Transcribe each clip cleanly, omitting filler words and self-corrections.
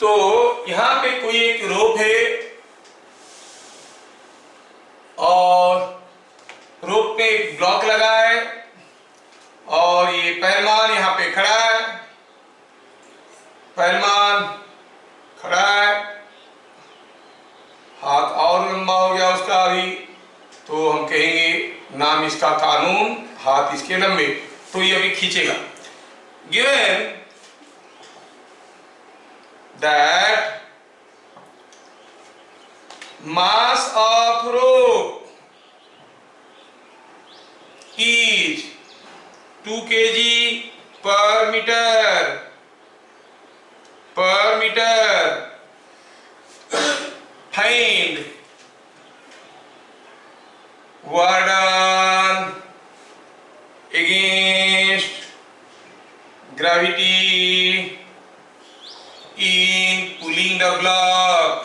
तो यहाँ पे कोई एक रोप है और रोप पे एक ब्लॉक लगा है और ये पहलवान यहाँ पे खड़ा है, पहलवान खड़ा है, हाथ और लंबा हो गया उसका अभी, तो हम कहेंगे नाम इसका कानून, हाथ इसके लंबे, तो ये अभी खींचेगा। Given that mass of rope is 2 kg per meter find work done against gravity in pulling the block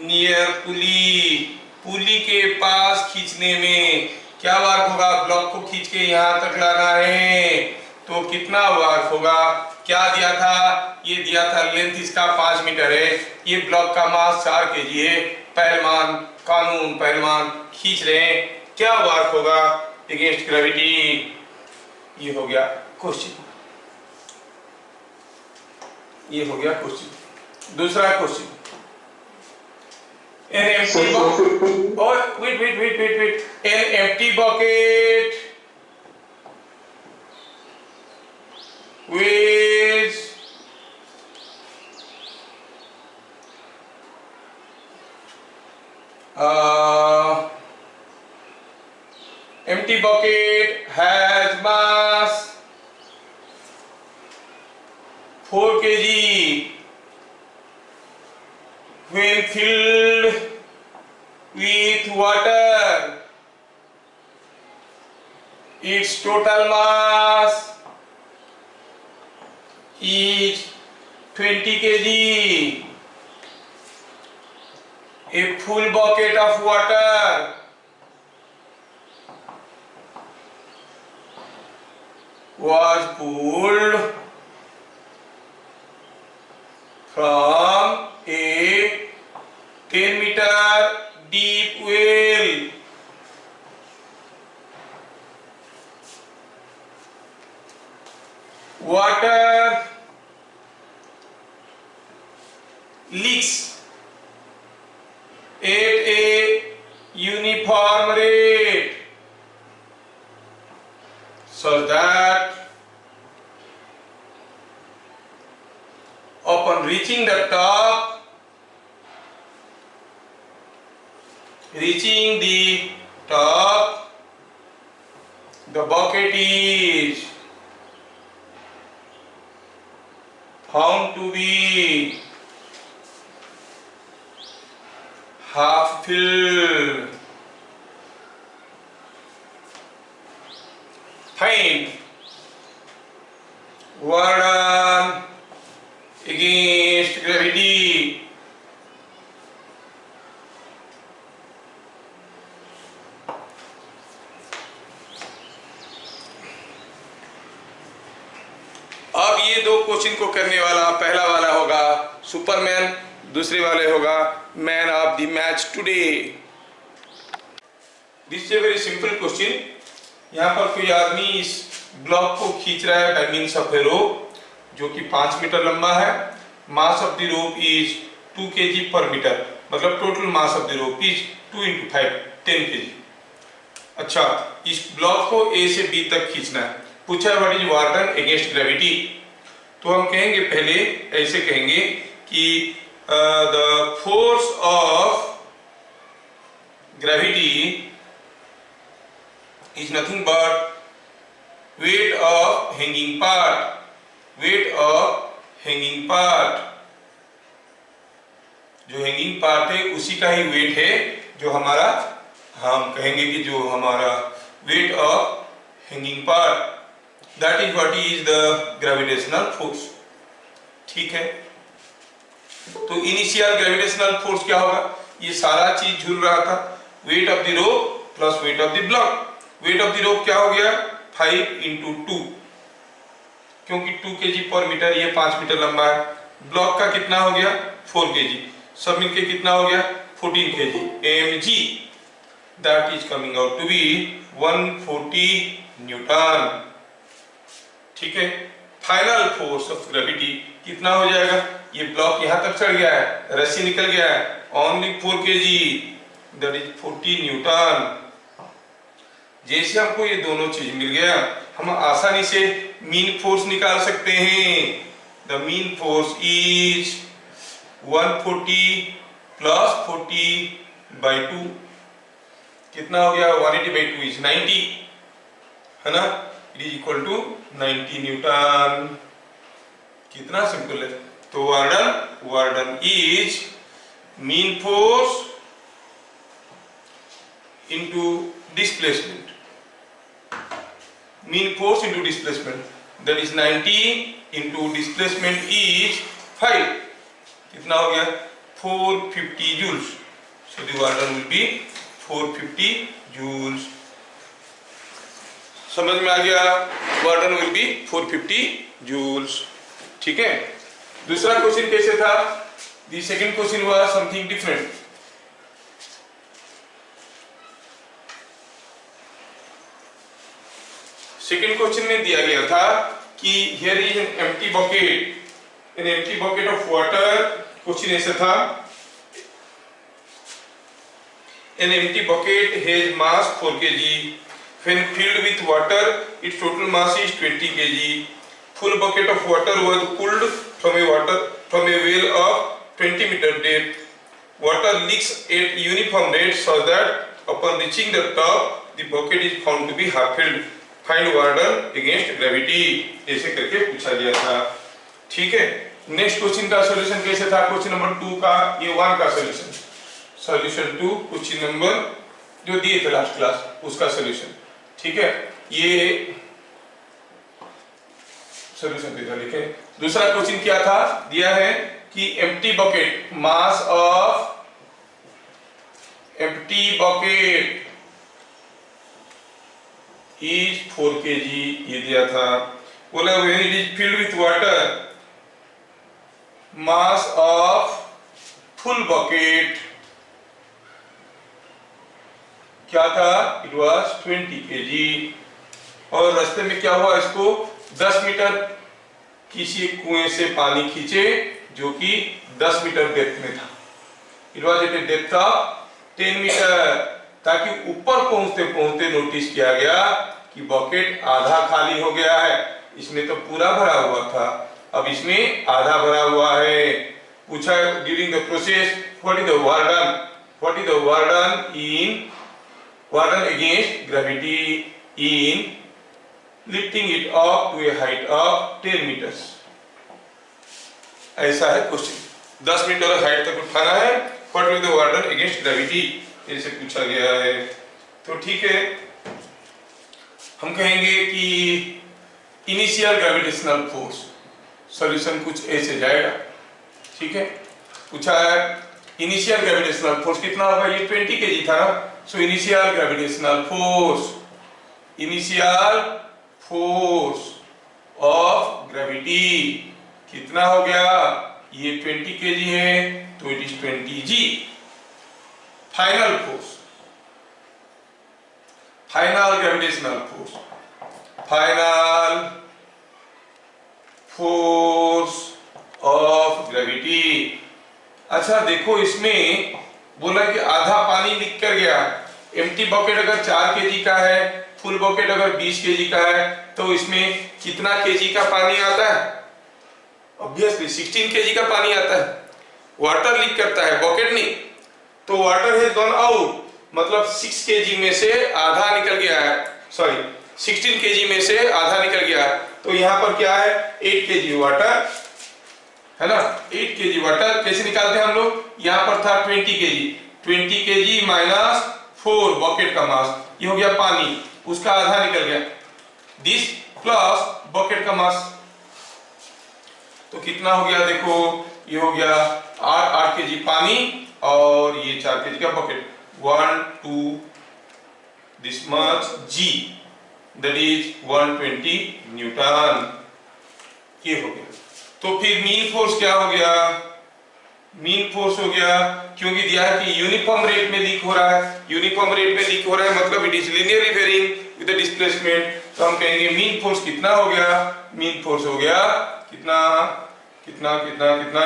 near pulley के पास खींचने में क्या वर्क होगा? ब्लॉक को खींच के यहाँ तक लाना है, तो कितना वर्क होगा? क्या दिया था? ये दिया था लेंथ इसका 5 मीटर है, ये ब्लॉक का मास 4 केजी है, पहलवान कानून पहलवान खींच रहे हैं, क्या वर्क होगा अगेंस्ट ग्रेविटी? ये हो गया क्वेश्चन, ये हो गया क्वेश्चन। दूसरा question, an empty bucket, oh wait, an empty bucket with empty bucket has mass 4 kg when filled with water. Its total mass is 20 kg. A full bucket of water was pulled from a 10-meter deep well. Water leaks at a uniform rate so that upon reaching the top, the bucket is found to be half filled. Find work done against gravity. अब ये दो question को करने वाला पहला वाला होगा Superman, दूसरे वाले होगा man of the match today. This is a very simple question. यहाँ पर कोई आदमी इस ब्लॉक को खींच रहा है बाय मींस ऑफ ए रोप जो कि 5 मीटर लंबा है। Mass of the rope is 2 kg पर मीटर, मतलब total mass of the rope is 2 × 5 10 kg। अच्छा, इस ब्लॉक को ए से बी तक खींचना है। पूछा what is work done against gravity, तो हम कहेंगे पहले ऐसे कहेंगे कि the force of gravity is nothing but weight of hanging part, weight of hanging part. जो हैंगिंग पार्ट है उसी का ही वेट है जो हमारा, हम कहेंगे कि जो हमारा weight of hanging part, that is what is the gravitational force. ठीक है, तो इनिशियल ग्रेविटेशनल फोर्स क्या होगा? ये सारा चीज झूल रहा था, weight of the rope plus weight of the block. Weight of the rope क्या हो गया? 5 इंटू 2, क्योंकि 2 kg पर मीटर, ये 5 मीटर लंबा है। ब्लॉक का कितना हो गया 4 kg, सब मिलके कितना हो गया 14 kg mg, that is coming out to be 140 newton. ठीक है, फाइनल फोर्स ऑफ ग्रेविटी कितना हो जाएगा, ये ब्लॉक यहां तक चढ़ गया है, रस्सी निकल गया है, only 4 kg, that is 40 Newton. जैसे हमको ये दोनों चीज मिल गया, हम आसानी से मीन फोर्स निकाल सकते हैं। The mean force is 140 plus 40/2, कितना हो गया 180/2 इज 90, है ना, it is equal to 90 newton. कितना सिंपल है। तो work done is mean force into displacement, mean force into displacement, that is 90 into displacement is 5, कितना हो गया 450 joules. So the work done will be 450 joules. समझ में आ गया, वर्डन विल बी 450 जूल्स। ठीक है, दूसरा क्वेश्चन कैसे था, the second question was something different. Second question में दिया गया था कि here is an empty bucket of water. Question ऐसा था, an empty bucket has mass 4 kg, when filled with water its total mass is 20 kg. Full bucket of water was pulled from a well of 20 meter depth. Water leaks at uniform rate such that upon reaching the top the bucket is found to be half filled. Find Warden against gravity, ऐसे करके पूछा गया था। ठीक है, next question का solution कैसे था, क्वेश्चन नंबर 2 का, ये 1 का सॉल्यूशन 2 क्वेश्चन नंबर जो दिए थे लास्ट क्लास उसका सॉल्यूशन। ठीक है, ये सॉल्यूशन पे लिखे। दूसरा क्वेश्चन क्या था, दिया है कि empty bucket, mass of empty bucket is 4 kg, ये दिया था। बोला when it is filled with water mass of full bucket क्या था, इट वाज 20 kg। और रास्ते में क्या हुआ, इसको 10 मीटर किसी कुएं से पानी खींचे जो कि 10 मीटर डेप्थ में था। It was at a depth of 10 metre, ताकि ऊपर पहुंचते पहुंचते नोटिस किया गया कि बकेट आधा खाली हो गया है। इसमें तो पूरा भरा हुआ था, अब इसमें आधा भरा हुआ है। पूछा during the process what is the work done against gravity in lifting it up to a height of 10 metres. ऐसा है क्वेश्चन, 10 मीटर हाइट तक उठाना है, what is the work done against gravity, ऐसे पूछा गया है। तो ठीक है, हम कहेंगे कि इनिशियल ग्रेविटेशनल फोर्स, सॉल्यूशन कुछ ऐसे जाएगा। ठीक है, पूछा है इनिशियल ग्रेविटेशनल फोर्स कितना होगा, ये 20 kg था ना। So initial gravitational force of gravity कितना हो गया, ये 20 kg है तो it is 20 g। Final gravitational force of gravity. अच्छा देखो, इसमें बोला कि आधा पानी निकल कर गया। एम्प्टी बकेट अगर 4 kg का है, फुल बकेट अगर 20 kg का है, तो इसमें कितना kg का पानी आता है, ऑब्वियसली 16 kg का पानी आता है। वाटर लीक करता है, बकेट नहीं। तो वाटर हैज गॉन आउट, मतलब 6 kg में से आधा निकल गया है, सॉरी 16 kg में से आधा निकल गया है। तो यहाँ पर क्या है, 8 kg वाटर है ना। 8 kg वाटर कैसे निकालते हैं हम लोग, यहाँ पर था 20 kg माइनस 4 बकेट का मास, ये हो गया पानी, उसका आधा निकल गया, दिस प्लस बकेट का मास, तो कितना हो गया देखो, ये हो गया 8 kg पानी और ये 4 kg का bucket, 1 2 this much g that is 120 Newton. ये हो गया। तो फिर मीन फोर्स क्या हो गया? मीन फोर्स हो गया, क्योंकि दिया है कि यूनिफॉर्म रेट में लीक हो रहा है, यूनिफॉर्म रेट में लीक हो रहा है मतलब it is linearly varying with the displacement. तो हम कहेंगे मीन फोर्स कितना हो गया? मीन फोर्स हो गया कितना कितना कितना कितना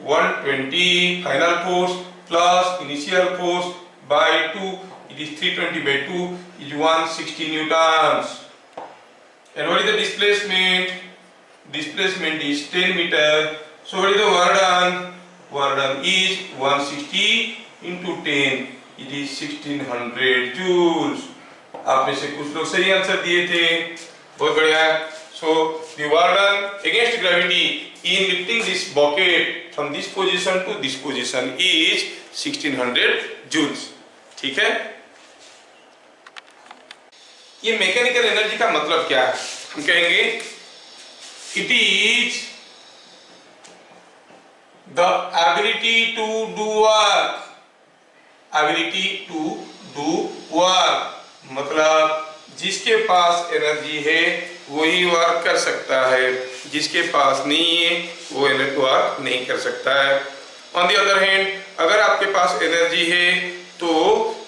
120 final force plus initial force by 2, it is 320 by 2 is 160 newtons. And what is the displacement? Displacement is 10 meter. So what is the work done? Work done is 160 into 10. It is 1600 joules. आप में से कुछ लोग सही answer दिए थे, बहुत बढ़िया। So the work done against gravity in lifting this bucket from this position to this position is 1600 joules. ठीक है? ये मैकेनिकल एनर्जी का मतलब क्या है? हम कहेंगे it is the ability to do work, ability to do work मतलब जिसके पास एनर्जी है वही वर्क कर सकता है, जिसके पास नहीं है वो वर्क नहीं कर सकता है। ऑन द अदर हैंड अगर आपके पास एनर्जी है तो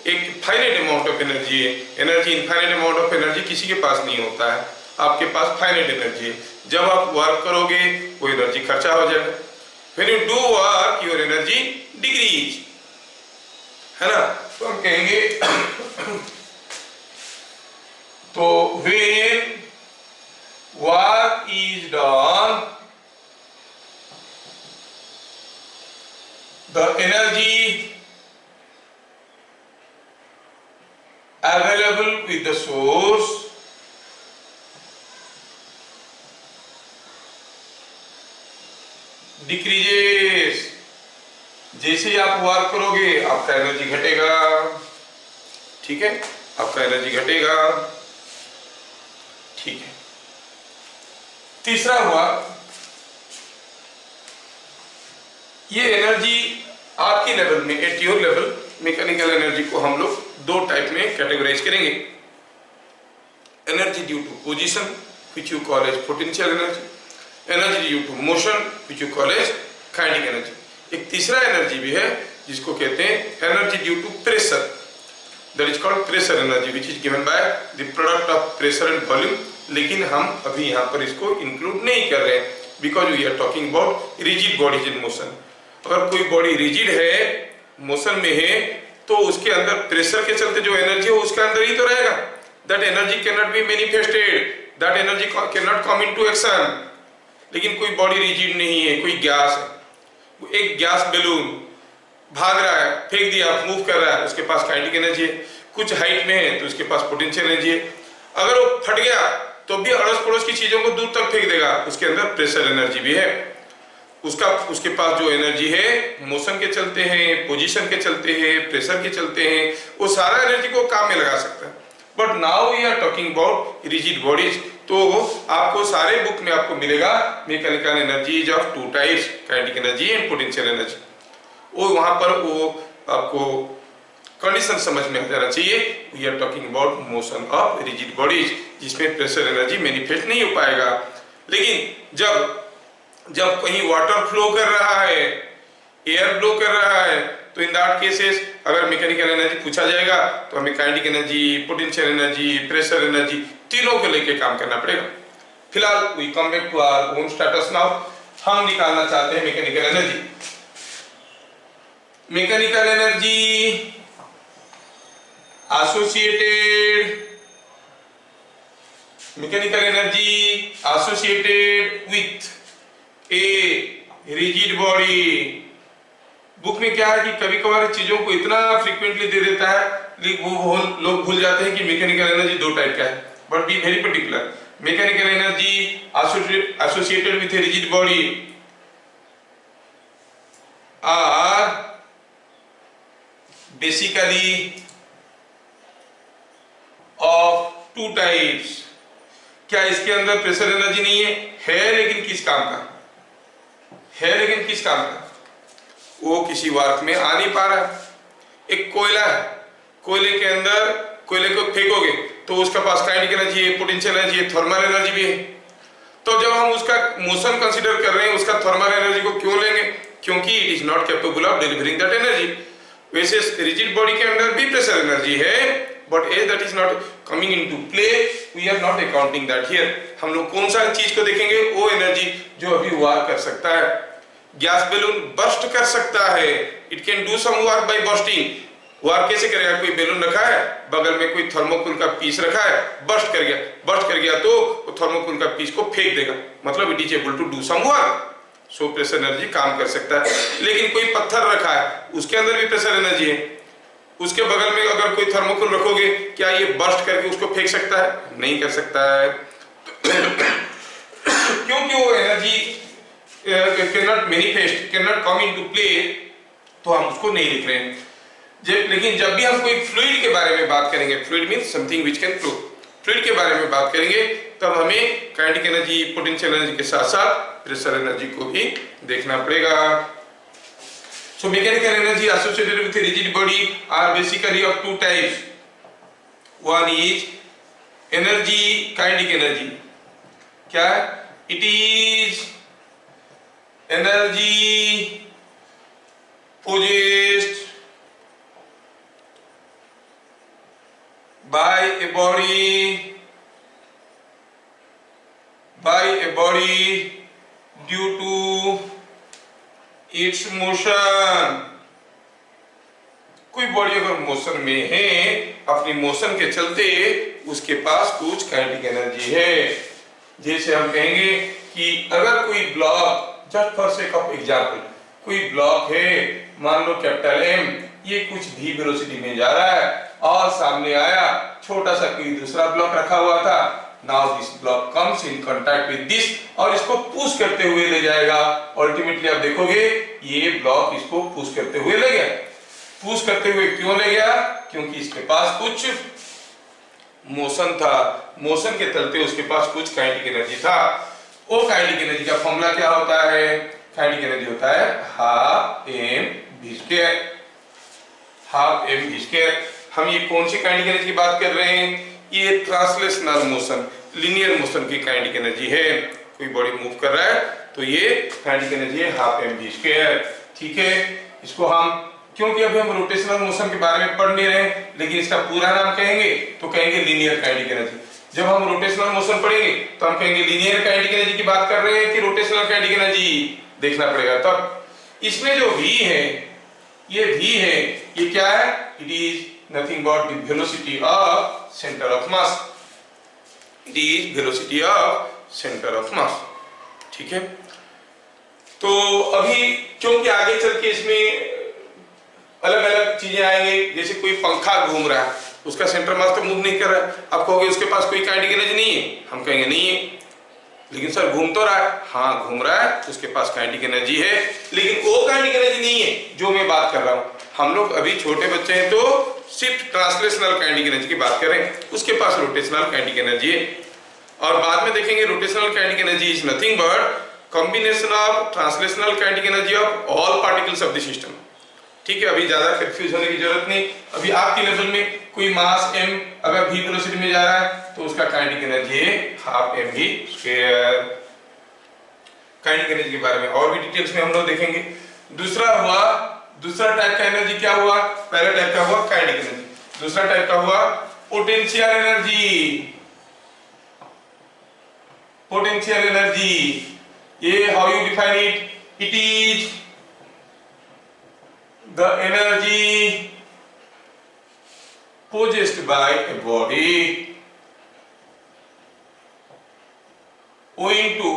एक फाइनाइट अमाउंट ऑफ एनर्जी है, energy infinite amount of energy किसी के पास नहीं होता है, आपके पास फाइनाइट एनर्जी है। जब आप वर्क करोगे वो एनर्जी खर्चा हो जाएगा। When you do work your energy decrease, है ना? तो हम कहेंगे तो when work is done the energy available with the source decreases। जैसे ही आप वर्क करोगे आपका एनर्जी घटेगा, ठीक है, आपका एनर्जी घटेगा, ठीक है। तीसरा हुआ ये एनर्जी आपके लेवल में, at your level, mechanical energy को हम लोग दो टाइप में कैटेगराइज करेंगे। Energy due to position which you call as potential energy, energy due to motion which you call as kinetic energy. एक तीसरा एनर्जी भी है जिसको कहते हैं energy due to pressure, that is called pressure energy which is given by the product of pressure and volume. लेकिन हम अभी यहाँ पर इसको इंक्लूड नहीं कर रहे हैं because we are talking about rigid bodies in motion. अगर कोई बॉडी रिजिड है, मोशन में है, तो उसके अंदर प्रेशर के चलते जो एनर्जी है उसके अंदर ही तो रहेगा। That energy can not be manifested, that energy can not come into action. लेकिन कोई बॉडी रिजिड नहीं है, कोई गैस है, एक गैस बैलून भाग रहा है, फेंक दिया, मूव कर रहा है, उसके पास काइनेटिक एनर्जी है। कुछ हाइट में है तो उसके पास पोटेंशियल एनर्जी है। अगर वो फट गया तो भी अड़ोस पड़ोस की चीजों को दूर तक फेंक देगा, उसके अंदर प्रेशर एनर्जी भी है। उसके पास जो एनर्जी है मोशन के चलते हैं, पोजीशन के चलते हैं, प्रेशर के चलते हैं, वो सारा एनर्जी को काम में लगा सकता है। But now we are talking about rigid bodies. तो आपको सारे बुक में आपको मिलेगा mechanical energy is of two types, kinetic energy and potential energy. वो वहां पर वो आपको कंडीशन समझ में आ जाना चाहिए। We are talking about motion of rigid bodies जिसमें प्रेशर एनर्जी मैनिफेस्ट नहीं हो पाएगा। लेकिन जब कहीं वाटर फ्लो कर रहा है, एयर फ्लो कर रहा है, तो इन दैट केसेस अगर मैकेनिकल एनर्जी पूछा जाएगा तो हमें kinetic energy, potential energy, pressure energy तीनों को लेके काम करना पड़ेगा। फिलहाल we come back to our own status now. हम निकालना चाहते हैं mechanical energy. Mechanical energy associated with a rigid body. Book में क्या है कि कभी कभार चीजों को इतना फ्रीक्वेंटली दे देता है वो लोग भूल जाते हैं कि मैकेनिकल एनर्जी दो टाइप का है। But be very particular, mechanical energy associated with a rigid body are basically of two types. क्या इसके अंदर प्रेशर एनर्जी नहीं है? है, लेकिन किस काम का है? लेकिन किस काम का? वो किसी वर्क में आ नहीं पा रहा है। एक कोयला है, कोयले के अंदर कोयले को फेंकोगे तो उसका पास काइनेटिक एनर्जी है, पोटेंशियल एनर्जी है, थर्मल एनर्जी भी है। तो जब हम उसका मोशन कंसीडर कर रहे हैं, उसका थर्मल एनर्जी को क्यों लेंगे? क्योंकि it is not capable of delivering that energy. वैसे रिजिड बॉडी के अंदर भी प्रेशर एनर्जी है, but as that is not coming into play, we are not accounting that here. हम लोग कौन सा चीज को देखेंगे? वो एनर्जी जो अभी वार कर सकता है। गैस बैलून बर्स्ट कर सकता है, it can do some work by bursting. वार कैसे करेगा? कोई बैलून रखा है, बगल में कोई थर्मोकोल का पीस रखा है, बर्स्ट कर गया तो वो थर्मोकोल का पीस को फेंक देगा, मतलब it is able to do some work. So pressure energy काम कर सकता है। लेकिन कोई पत्थर रखा है, उसके अंदर भी प्रेशर एनर्जी है, उसके बगल में अगर कोई थर्मोकोल रखोगे, क्या ये बर्स्ट करके उसको फेंक सकता है? नहीं कर सकता है। क्योंकि वो energy cannot manifest, cannot come into play, तो हम उसको नहीं लिख रहे हैं। लेकिन जब भी हम कोई फ्लूइड के बारे में बात करेंगे, fluid means something which can flow, fluid के बारे में बात करेंगे, तब हमें काइनेटिक एनर्जी, पोटेंशियल एनर्जी के साथ साथ प्रेशर एनर्जी को भी देखना पड़ेगा। So mechanical energy associated with a rigid body are basically of two types. One is energy, kinetic energy. क्या है? It is energy possessed by a body due to its motion। कोई body अगर motion में है, अपनी motion के चलते उसके पास कुछ काइनेटिक एनर्जी है। जैसे हम कहेंगे कि अगर कोई block, just for sake of example, कोई ब्लॉक है, मान लो कैपिटल एम, ये कुछ भी वेलोसिटी में जा रहा है और सामने आया छोटा सा कोई दूसरा ब्लॉक रखा हुआ था। Now this block comes in contact with this और इसको पुश करते हुए ले जाएगा। अल्टीमेटली आप देखोगे ये ब्लॉक इसको पुश करते हुए ले गया। पुश करते हुए क्यों ले गया? क्योंकि इसके पास कुछ मोशन था, मोशन के चलते उसके पास कुछ काइनेटिक एनर्जी था। वो काइनेटिक एनर्जी का फॉर्मूला क्या होता है? काइनेटिक एनर्जी होता है half m v square, half m v square. हम ये कौन सी काइनेटिक एनर्जी की बात कर रहे हैं? ये ट्रांसलेशनल मोशन, लीनियर मोशन की काइनेटिक एनर्जी है। कोई बॉडी मूव कर रहा है तो ये काइनेटिक एनर्जी है हाफ एम वी स्क्वायर। ठीक है, इसको हम, क्योंकि अभी हम रोटेशनल मोशन के बारे में पढ़ नहीं रहे हैं, लेकिन इसका पूरा नाम कहेंगे तो कहेंगे लीनियर काइनेटिक एनर्जी। जब हम रोटेशनल मोशन पढ़ेंगे तो हम कहेंगे लीनियर काइनेटिक एनर्जी की बात कर रहे हैं कि रोटेशनल काइनेटिक एनर्जी, देखना पड़ेगा। तब इसमें जो v है, ये v है, ये क्या है? It is nothing but the velocity of center of mass. It is velocity of center of mass. ठीक है, तो अभी क्योंकि आगे चल के इसमें अलग अलग चीजें आएंगे, जैसे कोई पंखा घूम रहा है, उसका सेंटर मास तो मूव नहीं कर रहा है। आप कहोगे उसके पास कोई काइनेटिक एनर्जी नहीं है, हम कहेंगे नहीं है। लेकिन सर घूम तो रहा है, हाँ घूम रहा है, उसके पास काइनेटिक एनर्जी है, लेकिन वो काइनेटिक एनर्जी नहीं है जो मैं बात कर रहा हूँ। हम लोग अभी छोटे बच्चे हैं तो सिर्फ ट्रांसलेशनल काइनेटिक एनर्जी की बात करें, उसके पास रोटेशनल काइनेटिक एनर्जी है। और बाद में देखेंगे rotational kinetic energy is nothing but combination of translational kinetic energy of all particles of the system. ठीक है, अभी ज्यादा कंफ्यूज होने की जरूरत नहीं। अभी आपके लेवल में कोई मास m अगर v वेलोसिटी में जा रहा है तो उसका काइनेटिक एनर्जी है half m v square. Kinetic energy के बारे में और भी डिटेल्स में हम लोग देखेंगे। दूसरा टाइप का एनर्जी क्या हुआ? पहला टाइप का हुआ काइनेटिक एनर्जी, दूसरा टाइप का हुआ पोटेंशियल एनर्जी। पोटेंशियल एनर्जी, ये how you define it? It is the energy possessed by a body owing to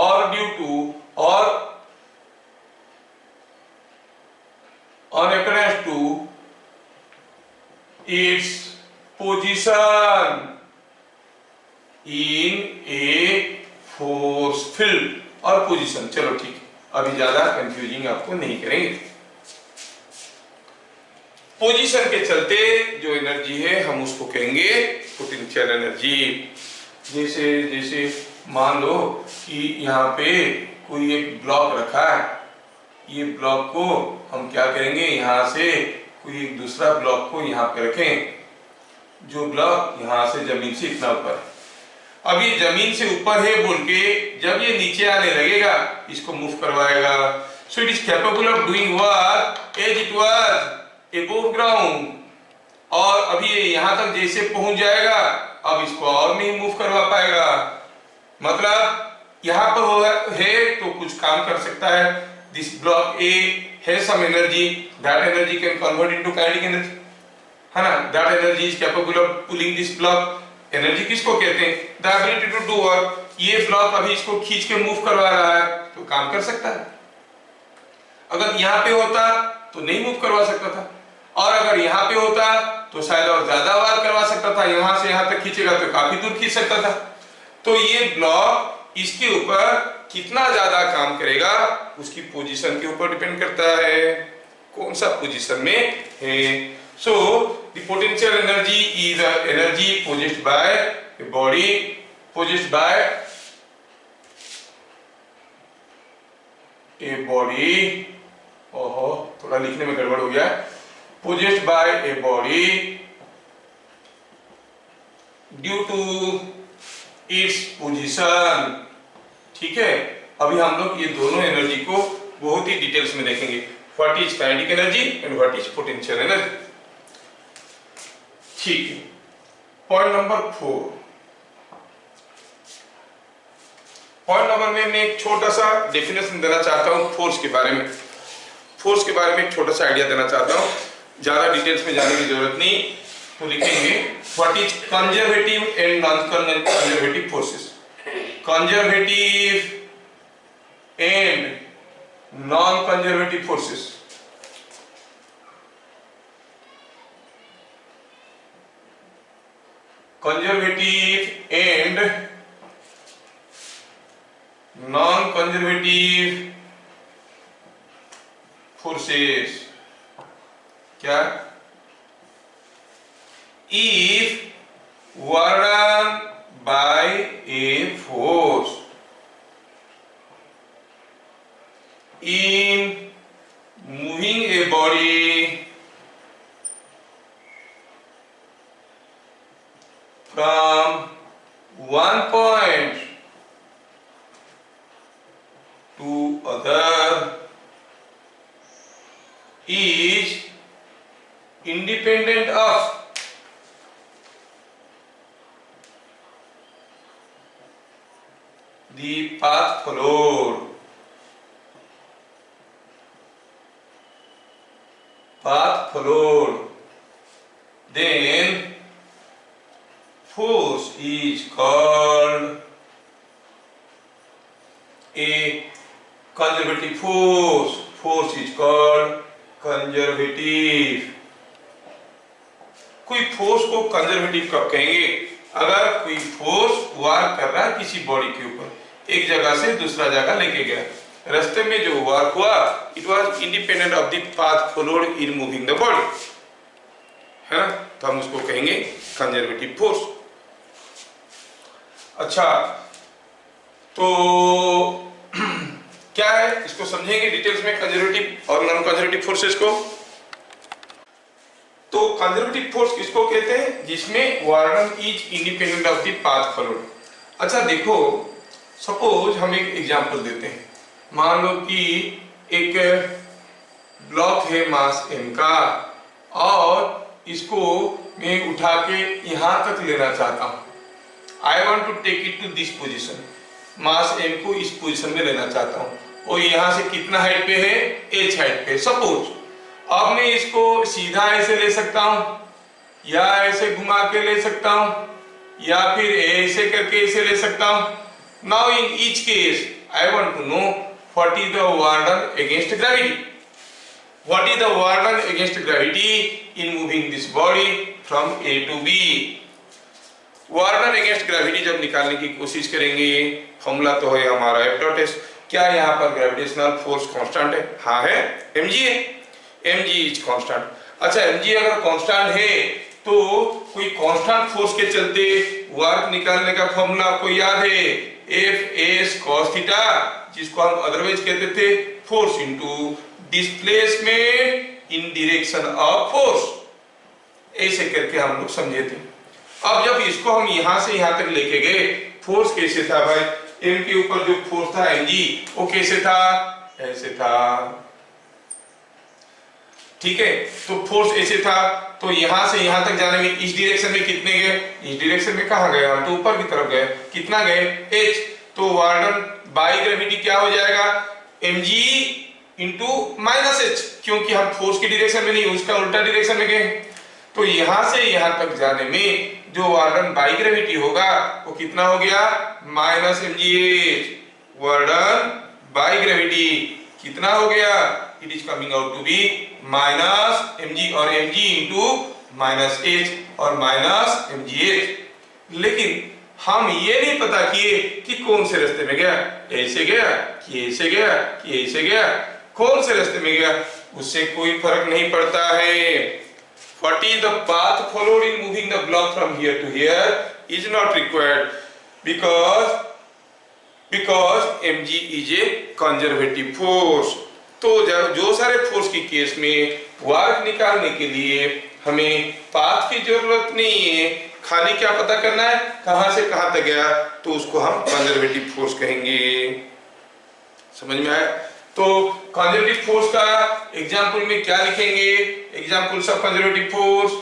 or due to or on accordance to its position in a force field और position. चलो ठीक है, अभी ज्यादा confusing आपको नहीं करेंगे। पोजीशन के चलते जो एनर्जी है हम उसको कहेंगे पोटेंशियल एनर्जी। जैसे मान लो कि यहाँ पे कोई एक ब्लॉक रखा है, ये ब्लॉक को हम क्या करेंगे, यहाँ से कोई एक दूसरा ब्लॉक को यहाँ पे रखें, जो ब्लॉक यहाँ से जमीन से इतना ऊपर है। अब ये जमीन से ऊपर है बोल के जब ये नीचे आने लगेगा इसको मूव करवाएगा। So it is capable of doing work as it was above ground. और अभी ये यहाँ तक जैसे पहुंच जाएगा अब इसको और नहीं मूव करवा पाएगा। मतलब यहाँ पर है तो कुछ काम कर सकता है। दिस ब्लॉक ए है some energy, that energy can convert into kinetic energy, है ना। That energy is capable of pulling this block. Energy किसको कहते हैं? The ability to do work. ये ब्लॉक अभी इसको खींच के मूव करवा रहा है तो काम कर सकता है। अगर यहाँ पे होता तो नहीं मूव करवा सकता था, और अगर यहाँ पे होता तो शायद और ज्यादा वार करवा सकता था। यहां से यहां तक खींचेगा तो काफी दूर खींच सकता था। तो ये ब्लॉक इसके ऊपर कितना ज्यादा काम करेगा उसकी पोजीशन के ऊपर डिपेंड करता है, कौन सा पोजीशन में है। So the potential energy is energy possessed by a body, possessed by a body. ओहो थोड़ा लिखने में गड़बड़ हो गया। possessed by a body due to its position। ठीक है, अभी हम लोग ये दोनों एनर्जी को बहुत ही डिटेल्स में देखेंगे, what is kinetic energy and what is potential energy. ठीक है, पॉइंट नंबर 4। पॉइंट नंबर में मैं एक छोटा सा डेफिनेशन देना चाहता हूं फोर्स के बारे में। फोर्स के बारे में एक छोटा सा आइडिया देना चाहता हूं, ज्यादा डिटेल्स में जाने की जरूरत नहीं। तो लिखेंगे what is conservative and non conservative forces. Conservative and non conservative forces. Conservative and non conservative forces क्या? If were done by a force in moving a body from one point to other is independent of the path followed, then force is called a conservative force. Force is called conservative। कोई force को conservative कब कहेंगे? अगर कोई force work कर रहा है किसी बॉडी के ऊपर, एक जगह से दूसरा जगह लेके गया, रास्ते में जो वर्क हुआ it was independent of the path followed in moving the body, है ना, तो हम उसको कहेंगे कंजर्वेटिव फोर्स। अच्छा, तो क्या है इसको समझेंगे डिटेल्स में, कंजर्वेटिव और नॉन कंजर्वेटिव फोर्सेस को। तो कंजर्वेटिव फोर्स किसको कहते हैं? जिसमें work done is independent of the path followed. अच्छा देखो, सपोज हम एक एग्जांपल देते हैं। मान लो कि एक ब्लॉक है मास m का, और इसको मैं उठा के यहां तक लेना चाहता हूं। I want to take it to this position. Mass m को इस पोजीशन में लेना चाहता हूं, और यहां से कितना हाइट पे है? h हाइट पे। सपोज अब मैं इसको सीधा ऐसे ले सकता हूं, या ऐसे घुमा के ले सकता हूं, या फिर ऐसे करके ऐसे ले सकता हूं। Now in each case I want to know what is the work done against gravity. What is the work done against gravity in moving this body from A to B. Work done against gravity जब निकालने की कोशिश करेंगे, formula तो है हमारा F dot S। क्या यहाँ पर ग्रेविटेशनल फोर्स कांस्टेंट है? हाँ है, mg है, mg इज कांस्टेंट। अच्छा, mg अगर कांस्टेंट है तो कोई कांस्टेंट फोर्स के चलते वर्क निकालने का फॉर्मूला आपको याद है, F(s) cos थीटा, जिसको हम अदरवाइज कहते थे force into displacement in direction of force. ऐसे करके हम लोग समझे थे। अब जब इसको हम यहां से यहां तक लेके गए, फोर्स कैसे था भाई, एम के ऊपर जो फोर्स था mg, वो कैसे था, ऐसे था, ठीक है। तो फोर्स ऐसे था, तो यहां से यहां तक जाने में इस डायरेक्शन में कितने गए, इस डायरेक्शन में कहां गए, तो ऊपर की तरफ गए, कितना गए, h। तो वार्डन बाई ग्रेविटी क्या हो जाएगा, mg इंटू माइनस h, क्योंकि हम फोर्स की डायरेक्शन में नहीं, उसका उल्टा डायरेक्शन में गए। तो यहां से यहां तक जाने में जो वार्डन बाई ग्रेविटी होगा वो कितना हो गया, minus mgh। Work done by gravity कितना हो गया, it is coming out to be minus mg, और mg इंटू माइनस h और माइनस mgh। लेकिन हम ये नहीं पता किए कि कौन से रास्ते में गया, ऐसे गया कि ऐसे गया कि ऐसे गया, कौन से रास्ते में गया, उससे कोई फर्क नहीं पड़ता है। What is the path followed in moving the block from here to here is not required because mg is a conservative force। तो जो सारे फोर्स की केस में वर्क निकालने के लिए हमें पाथ की जरूरत नहीं है, खाली क्या पता करना है, कहां से कहां तक गया, तो उसको हम कंजर्वेटिव फोर्स कहेंगे। समझ में आया। तो कंजर्वेटिव फोर्स का एग्जांपल में क्या लिखेंगे, examples of conservative force.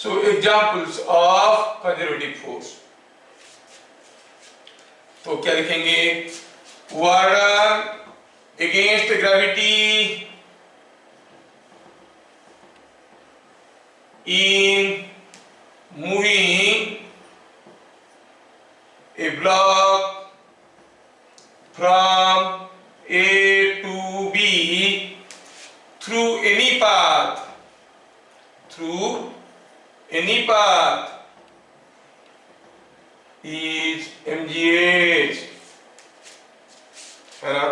So examples of conservative force, तो क्या लिखेंगे, warden against gravity in moving a block from A to B through any path, is mgh, है ना,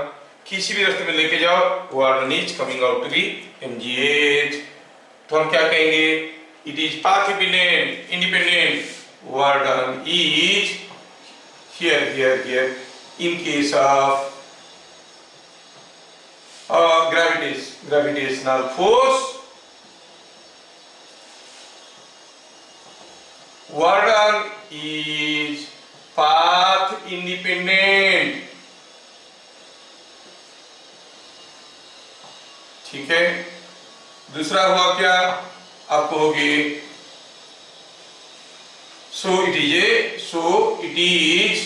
किसी भी रास्ते में लेके जाओ, work done is coming out to be mgh। तो हम क्या कहेंगे, it is path independent, work done is here in case of gravitational force, work done is path independent। ठीक है। दूसरा हुआ क्या, आप कहोगे सो इट इज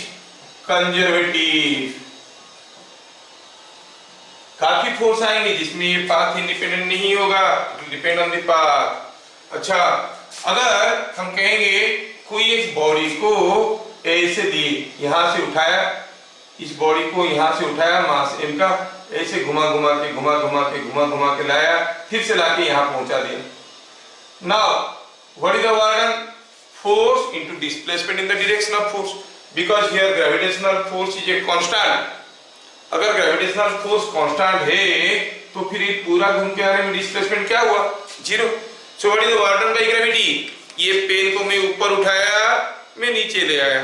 कंजर्वेटिव। काफी फोर्स आएंगे जिसमें पाथ इंडिपेंडेंट नहीं होगा, डिपेंड ऑन द पाथ। अच्छा, अगर हम कहेंगे कोई एक बॉडी को ऐसे दी, यहां से उठाया, इस बॉडी को यहां से उठाया मास m का, ऐसे घुमा घुमा के लाया, फिर से लाके यहां पहुंचा दिया। Now what is the warden, force into displacement in the direction of force, because here gravitational force is a constant। अगर gravitational force constant है तो फिर ये पूरा घूम के आने में डिस्प्लेसमेंट क्या हुआ, zero. So what is the warden by gravity, ये पेन को मैं ऊपर उठाया, मैं नीचे ले आया,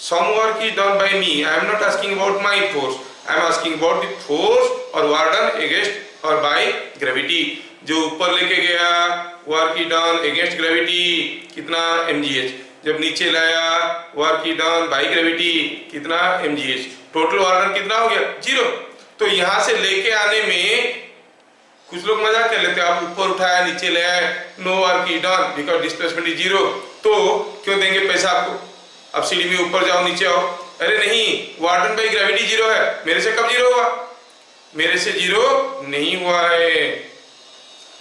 some work is done by me, I am not asking about my force, I am asking about the force और वार्डन against और by gravity। जो ऊपर लेके गया, वर्क डन अगेंस्ट ग्रेविटी कितना mgh, जब नीचे लाया वर्क डन बाई ग्रेविटी कितना mgh, टोटल वार्डन कितना हो गया, जीरो। तो यहां से लेके आने में कुछ लोग मजाक कर लेते हैं, आप ऊपर उठाया नीचे ले आए, no work done because displacement is zero, तो क्यों देंगे पैसा आपको, अब सीढ़ी में ऊपर जाओ नीचे आओ, अरे नहीं, वार्डन बाई ग्रेविटी जीरो है, मेरे से कब जीरो हुआ, मेरे से जीरो नहीं हुआ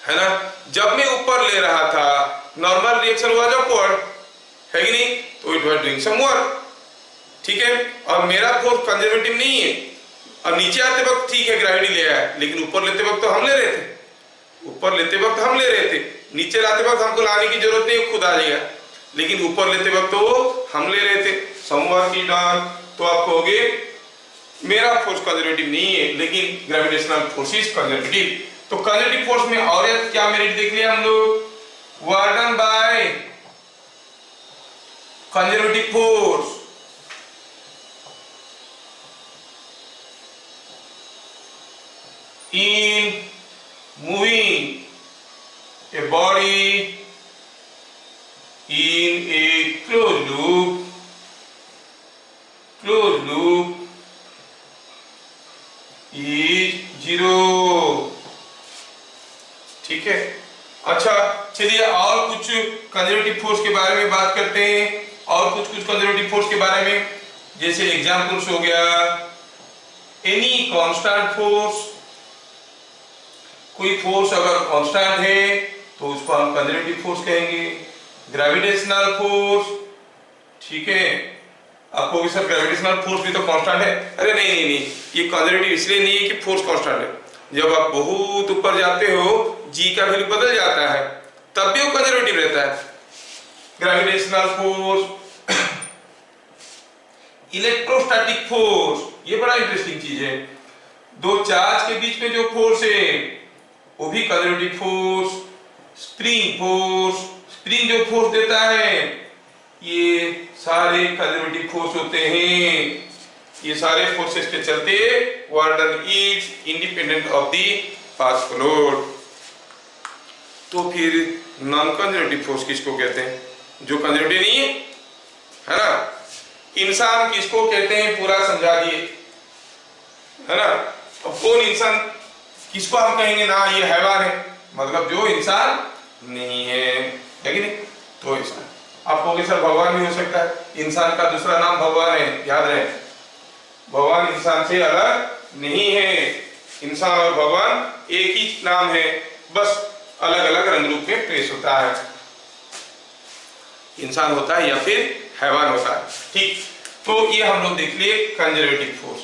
है ना। जब मैं ऊपर ले रहा था नॉर्मल रिएक्शन हुआ जब अपवर्ड, है कि नहीं, तो it was doing some work, ठीक है। और मेरा फोर्स कंजर्वेटिव नहीं है, और नीचे आते वक्त ठीक है ग्रेविटी ले आया, लेकिन ऊपर लेते वक्त तो हम ले रहे थे, ऊपर लेते वक्त हम ले रहे थे, नीचे लाते वक्त हमको लाने की जरूरत नहीं, खुद आ जाएगा, लेकिन ऊपर लेते वक्त तो हम ले रहे थे, सम वर्क इज डन। तो आप कहोगे मेरा फोर्स कंजर्वेटिव नहीं है, लेकिन ग्रेविटेशनल फोर्स इज कंजर्वेटिव। तो कंजर्वेटिव फोर्स में और क्या मेरिट देख लिया हम लोग, warden by conservative force in moving a body in a closed close loop is 0। ठीक है। अच्छा चलिए और कुछ कंजर्वेटिव फोर्स के बारे में बात करते हैं, और कुछ कंजर्वेटिव फोर्स के बारे में। जैसे एग्जांपल्स हो गया एनी कांस्टेंट फोर्स, कोई फोर्स अगर कांस्टेंट है तो उसको हम कंजर्वेटिव फोर्स कहेंगे। ग्रेविटेशनल फोर्स, ठीक है। आप कहोगे सर ग्रेविटेशनल फोर्स भी तो कांस्टेंट है। अरे नहीं, ये कंजर्वेटिव इसलिए नहीं है कि फोर्स कांस्टेंट है। जब आप बहुत ऊपर जाते हो जी का वैल्यू बदल जाता है, तब भी वो कंजर्वेटिव रहता है। ग्रेविटेशनल फोर्स, इलेक्ट्रोस्टैटिक फोर्स, ये बड़ा इंटरेस्टिंग चीज है। दो चार्ज के बीच में जो फोर्स है वो भी कंजर्वेटिव फोर्स। स्प्रिंग जो फोर्स देता है ये सारे कंजर्वेटिव फोर्स होते हैं। ये सारे फोर्सेस के चलते work is independent of the path flow. तो फिर नॉन कंजर्वेटिव फोर्स किसको कहते हैं? जो कंजर्वेटिव नहीं है ना। इंसान किसको कहते हैं पूरा समझा दिए, है ना। अब कौन इंसान, किसको हम कहेंगे ना ये हैवान है, मतलब जो इंसान नहीं है कि नहीं। तो इंसान आप कहोगे सर भगवान भी हो सकता है, इंसान का दूसरा नाम भगवान है, याद रहे। भगवान इंसान से अलग नहीं है, इंसान और भगवान एक ही नाम है, बस अलग अलग रंग रूप में पेश होता है। इंसान होता है या फिर हैवान होता है। ठीक, तो ये हम लोग देख लिए कंजर्वेटिव फोर्स।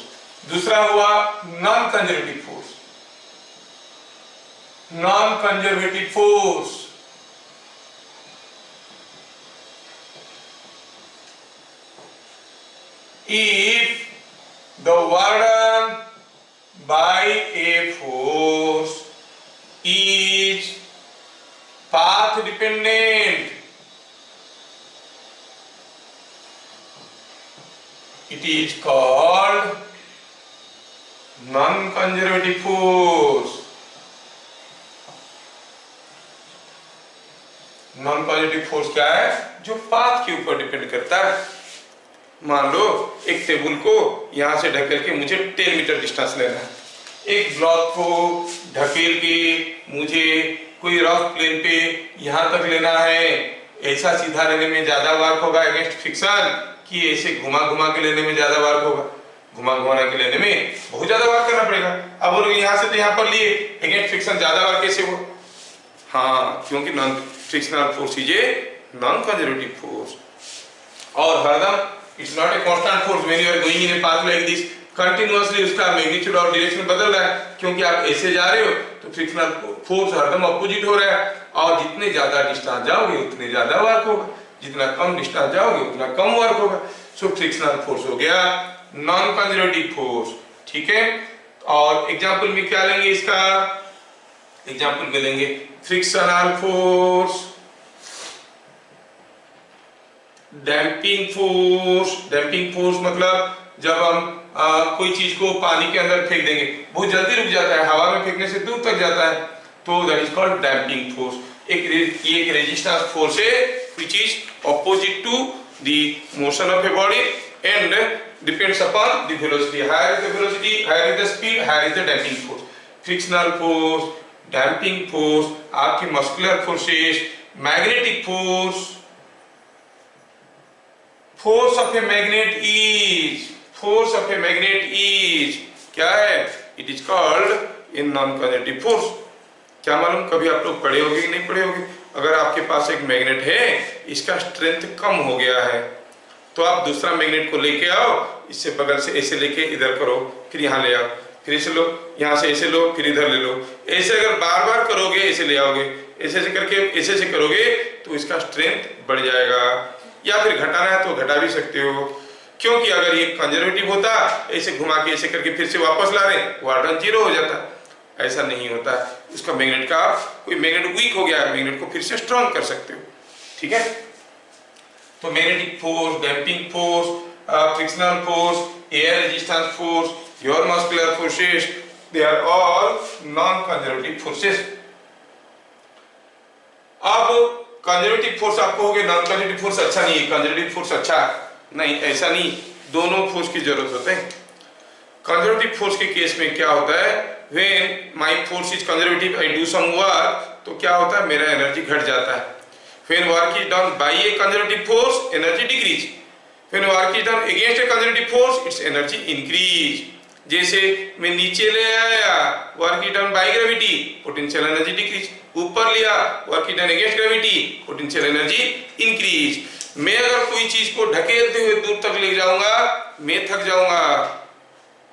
दूसरा हुआ non conservative force. Non conservative force if the burden by a force is path dependent, it is called non-conservative force। Non conservative force क्या है? जो पाथ के ऊपर डिपेंड करता है। मान लो एक टेबल को यहां से ढकेल के मुझे 10 मीटर डिस्टेंस लेना है, एक ब्लॉक को ढकेल के मुझे कोई रफ प्लेन पे यहां तक लेना है। ऐसा सीधा लेने में ज्यादा वर्क होगा अगेंस्ट फ्रिक्शन, कि ऐसे घुमा घुमा के लेने में ज्यादा वर्क होगा? घुमा घुमा के लेने में बहुत ज्यादा वर्क करना पड़ेगा। अब वो यहाँ से तो यहाँ पर लिए अगेंस्ट फ्रिक्शन ज्यादा वर्क कैसे हो? हाँ, क्योंकि non frictional force is a non conservative force. और हरदम it's not a constant force when you are going in a path like this, continuously उसका मैग्नीट्यूड और डायरेक्शन बदल रहा है, क्योंकि आप ऐसे जा रहे हो तो फ्रिक्शनल फोर्स हरदम अपोजिट हो रहा है। और जितने ज्यादा डिस्टेंस जाओगे उतने ज्यादा वर्क होगा, जितना कम डिस्टेंस जाओगे उतना कम वर्क होगा। सो फ्रिक्शनल फोर्स हो गया नॉन कंजर्वेटिव फोर्स। ठीक है, और एग्जांपल में क्या लेंगे इसका? एग्जांपल में लेंगे frictional force, damping force. Damping force मतलब जब हम कोई चीज को पानी के अंदर फेंक देंगे, बहुत जल्दी रुक जाता है, हवा में फेंकने से दूर तक जाता है, तो that is called damping force. एक रेजिस्टेंस फोर्स है which is opposite to the motion of a body and depends upon the velocity. Higher is the velocity, higher is the speed, higher is the damping force. Frictional force, damping force, आपकी muscular forces, magnetic force. Force of a magnet is, force of a magnet is क्या है? It is called in non conservative force. क्या मालूम कभी आप लोग पढ़े होंगे कि नहीं पढ़े होंगे? अगर आपके पास एक मैग्नेट है, इसका स्ट्रेंथ कम हो गया है, तो आप दूसरा मैग्नेट को लेके आओ, इससे बगल से ऐसे लेके इधर करो, फिर यहाँ ले आओ, फिर ऐसे लो, यहाँ से ऐसे लो, फिर इधर ले लो। ऐसे अगर बार बार करोगे, ऐसे ले आओगे, ऐसे ऐसे करके ऐसे ऐसे करोगे तो इसका स्ट्रेंथ बढ़ जाएगा। या फिर घटाना है तो घटा भी सकते हो, क्योंकि अगर ये कंजर्वेटिव होता, ऐसे घुमा के ऐसे करके फिर से वापस ला रहे, वार्डन 0 हो जाता। ऐसा नहीं होता, उसका मैग्नेट का कोई मैग्नेट वीक हो गया है, मैग्नेट को फिर से स्ट्रॉन्ग कर सकते हो। ठीक है, तो magnetic force, damping force, frictional force, air resistance force, your muscular forces, they are all non conservative forces. अब कंजर्वेटिव फोर्स आप कहोगे नॉन कंजर्वेटिव फोर्स अच्छा नहीं है, कंजर्वेटिव फोर्स अच्छा नहीं, ऐसा नहीं। दोनों फोर्स की जरूरत होता है। कंजर्वेटिव फोर्स के केस में क्या होता है, when my force is conservative I do some work, तो क्या होता है मेरा एनर्जी घट जाता है। When work is done by a conservative force energy decrease, when work is done against a conservative force its energy increase. जैसे मैं नीचे ले आया, work is done by gravity, potential energy decrease, ऊपर लिया, work is done against gravity, potential energy increase. मैं अगर कोई चीज को ढकेलते हुए दूर तक ले जाऊंगा मैं थक जाऊंगा,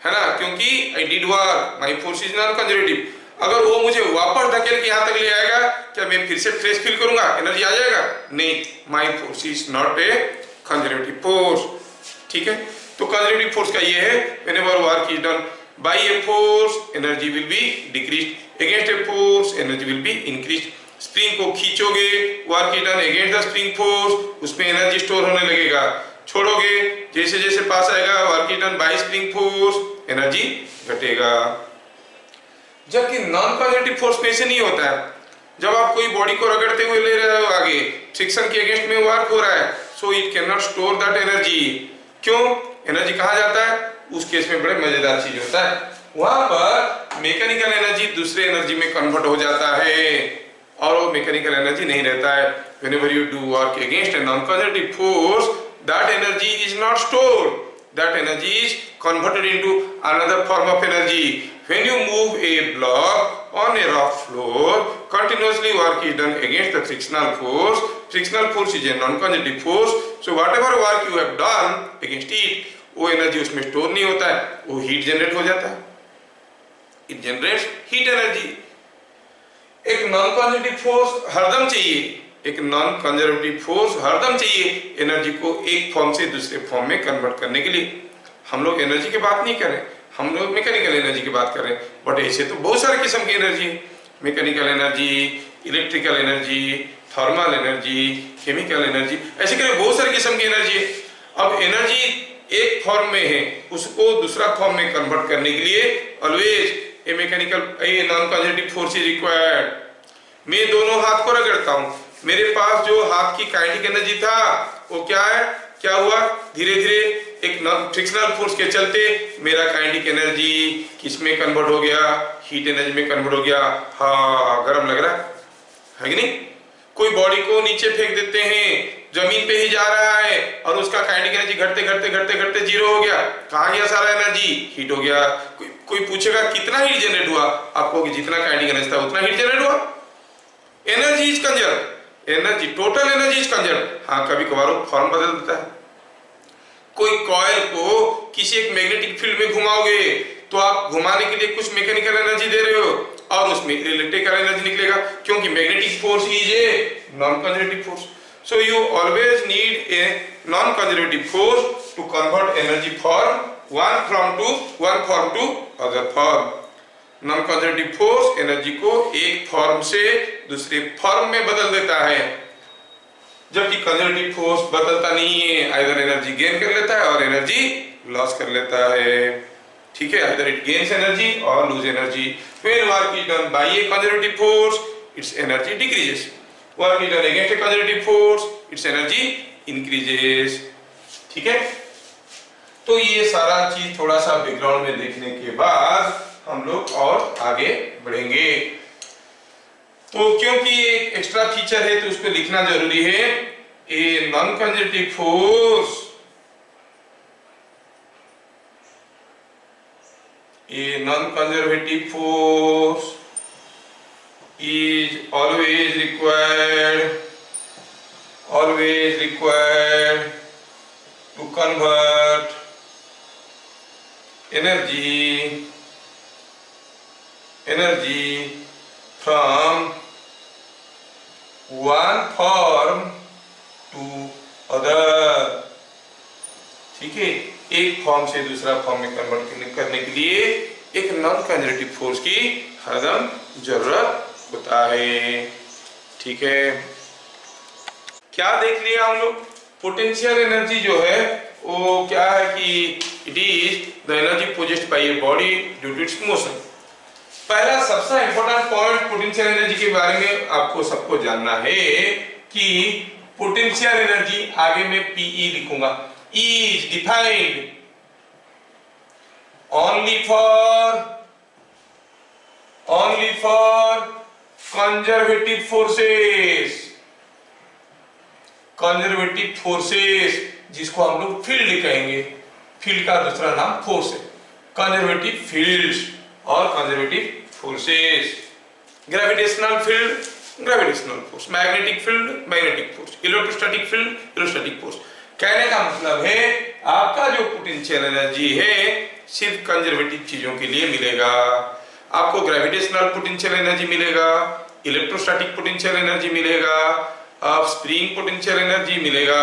है ना, क्योंकि I did work, my force is non conservative. अगर वो मुझे वापस धकेल के यहाँ तक ले आएगा, क्या मैं फिर से फ्रेश फील करूंगा, एनर्जी आ जाएगा? नहीं, my force is not a conservative force. ठीक है, तो कंजर्वेटिव फोर्स का ये है, whenever work is done by a force energy will be decreased, against a force energy will be increased. Spring को खींचोगे, work is done against the spring force, उसमें energy store होने लगेगा। छोड़ोगे, जैसे जैसे पास आएगा, work is done by spring force, energy घटेगा। जबकि नॉन कंजर्वेटिव फोर्स में ऐसे नहीं होता है। जब आप कोई बॉडी को रगड़ते हुए ले रहे हो आगे, फ्रिक्शन के अगेंस्ट में वर्क हो रहा है, so it can not store that energy. क्यों? एनर्जी कहाँ जाता है? उस केस में बड़े मजेदार चीज होता है, वहां पर मैकेनिकल एनर्जी दूसरे एनर्जी में कन्वर्ट हो जाता है और वो मैकेनिकल एनर्जी नहीं रहता है। Whenever you do work against A non conservative force, that energy is not stored, that energy is converted into another form of energy. When you move a block on a rough floor, continuously work is done against the frictional force. Frictional force is a non-conjective force. So whatever work you have done against it, वो energy उसमें store नहीं होता है, वो heat generate हो जाता है। It generates heat energy. एक नॉन कंजर्वेटिव फोर्स हरदम चाहिए, एक नॉन कंजर्वेटिव फोर्स हरदम चाहिए एनर्जी को एक फॉर्म से दूसरे फॉर्म में कन्वर्ट करने के लिए। हम लोग एनर्जी की बात नहीं कर रहे, हम लोग मैकेनिकल एनर्जी की बात कर रहे हैं। बट ऐसे तो बहुत सारे किस्म की एनर्जी है, mechanical energy, electrical energy, thermal energy, chemical energy, ऐसे करके बहुत सारे किस्म की एनर्जी है। अब एनर्जी एक फॉर्म में है, उसको दूसरा फॉर्म में कन्वर्ट करने के लिए always a mechanical A non conservative force is required. मैं दोनों हाथ को रगड़ता हूं, मेरे पास जो हाथ की काइनेटिक एनर्जी था वो क्या है, क्या हुआ, धीरे धीरे एक फ्रिक्शनल फोर्स के चलते मेरा काइनेटिक एनर्जी किस में कन्वर्ट हो गया, हीट एनर्जी में कन्वर्ट हो गया। हाँ, गर्म लग रहा है कि नहीं? कोई बॉडी को नीचे फेंक देते हैं, जमीन पे ही जा रहा है और उसका काइनेटिक एनर्जी घटते घटते घटते घटते जीरो हो गया। कहाँ गया सारा एनर्जी? हीट हो गया। कोई पूछेगा कितना हीट जनरेट हुआ, आपको कि जितना काइनेटिक एनर्जी था उतना हीट जनरेट हुआ। Energy is conserve, energy total energy is conserve. हाँ, कभी कभार फॉर्म बदल देता है। कोई कॉइल को किसी एक मैग्नेटिक फील्ड में घुमाओगे तो आप घुमाने के लिए कुछ मैकेनिकल एनर्जी दे रहे हो और उसमें इलेक्ट्रिकल एनर्जी निकलेगा, क्योंकि magnetic force is a non conservative force. So you always need a non conservative force to convert energy from one form to other form. Non conservative force energy को एक form से दूसरे form में बदल देता है, जबकि कंजर्वेटिव फोर्स बदलता नहीं है, आइदर एनर्जी गेन कर लेता है और एनर्जी लॉस कर लेता है। ठीक है, आइदर इट गेन्स एनर्जी और lose energy. When work is done by a conservative force its energy decreases, work is done against a conservative force its energy increases. ठीक है, तो ये सारा चीज थोड़ा सा बैकग्राउंड में देखने के बाद हम लोग और आगे बढ़ेंगे। तो क्योंकि एक एक्स्ट्रा फीचर है तो उसको लिखना जरूरी है। ए non conservative force, A non conservative force is always required to convert energy from one form to other। ठीक है, एक फॉर्म से दूसरा फॉर्म में कन्वर्ट करने के लिए एक नॉन कंजर्वेटिव फोर्स की हरदम जरूरत होता है। ठीक है, क्या देख लिया हम लोग? पोटेंशियल एनर्जी जो है वो क्या है कि it is the energy possessed by a body due to its motion. पहला सबसे इंपॉर्टेंट पॉइंट पोटेंशियल एनर्जी के बारे में आपको सबको जानना है कि पोटेंशियल एनर्जी आगे में पीई लिखूंगा। is defined only for conservative forces, conservative forces, जिसको हम लोग फील्ड कहेंगे। फील्ड का दूसरा नाम फोर्स है। कंजर्वेटिव फील्ड्स और conservative forces. Gravitational field, gravitational force, magnetic field, magnetic force, electrostatic field, electrostatic force. कहने का मतलब है आपका जो पोटेंशियल एनर्जी है सिर्फ कंजर्वेटिव चीजों के लिए मिलेगा। आपको ग्रेविटेशनल पोटेंशियल एनर्जी मिलेगा, इलेक्ट्रोस्टैटिक पोटेंशियल एनर्जी मिलेगा, स्प्रिंग पोटेंशियल एनर्जी मिलेगा,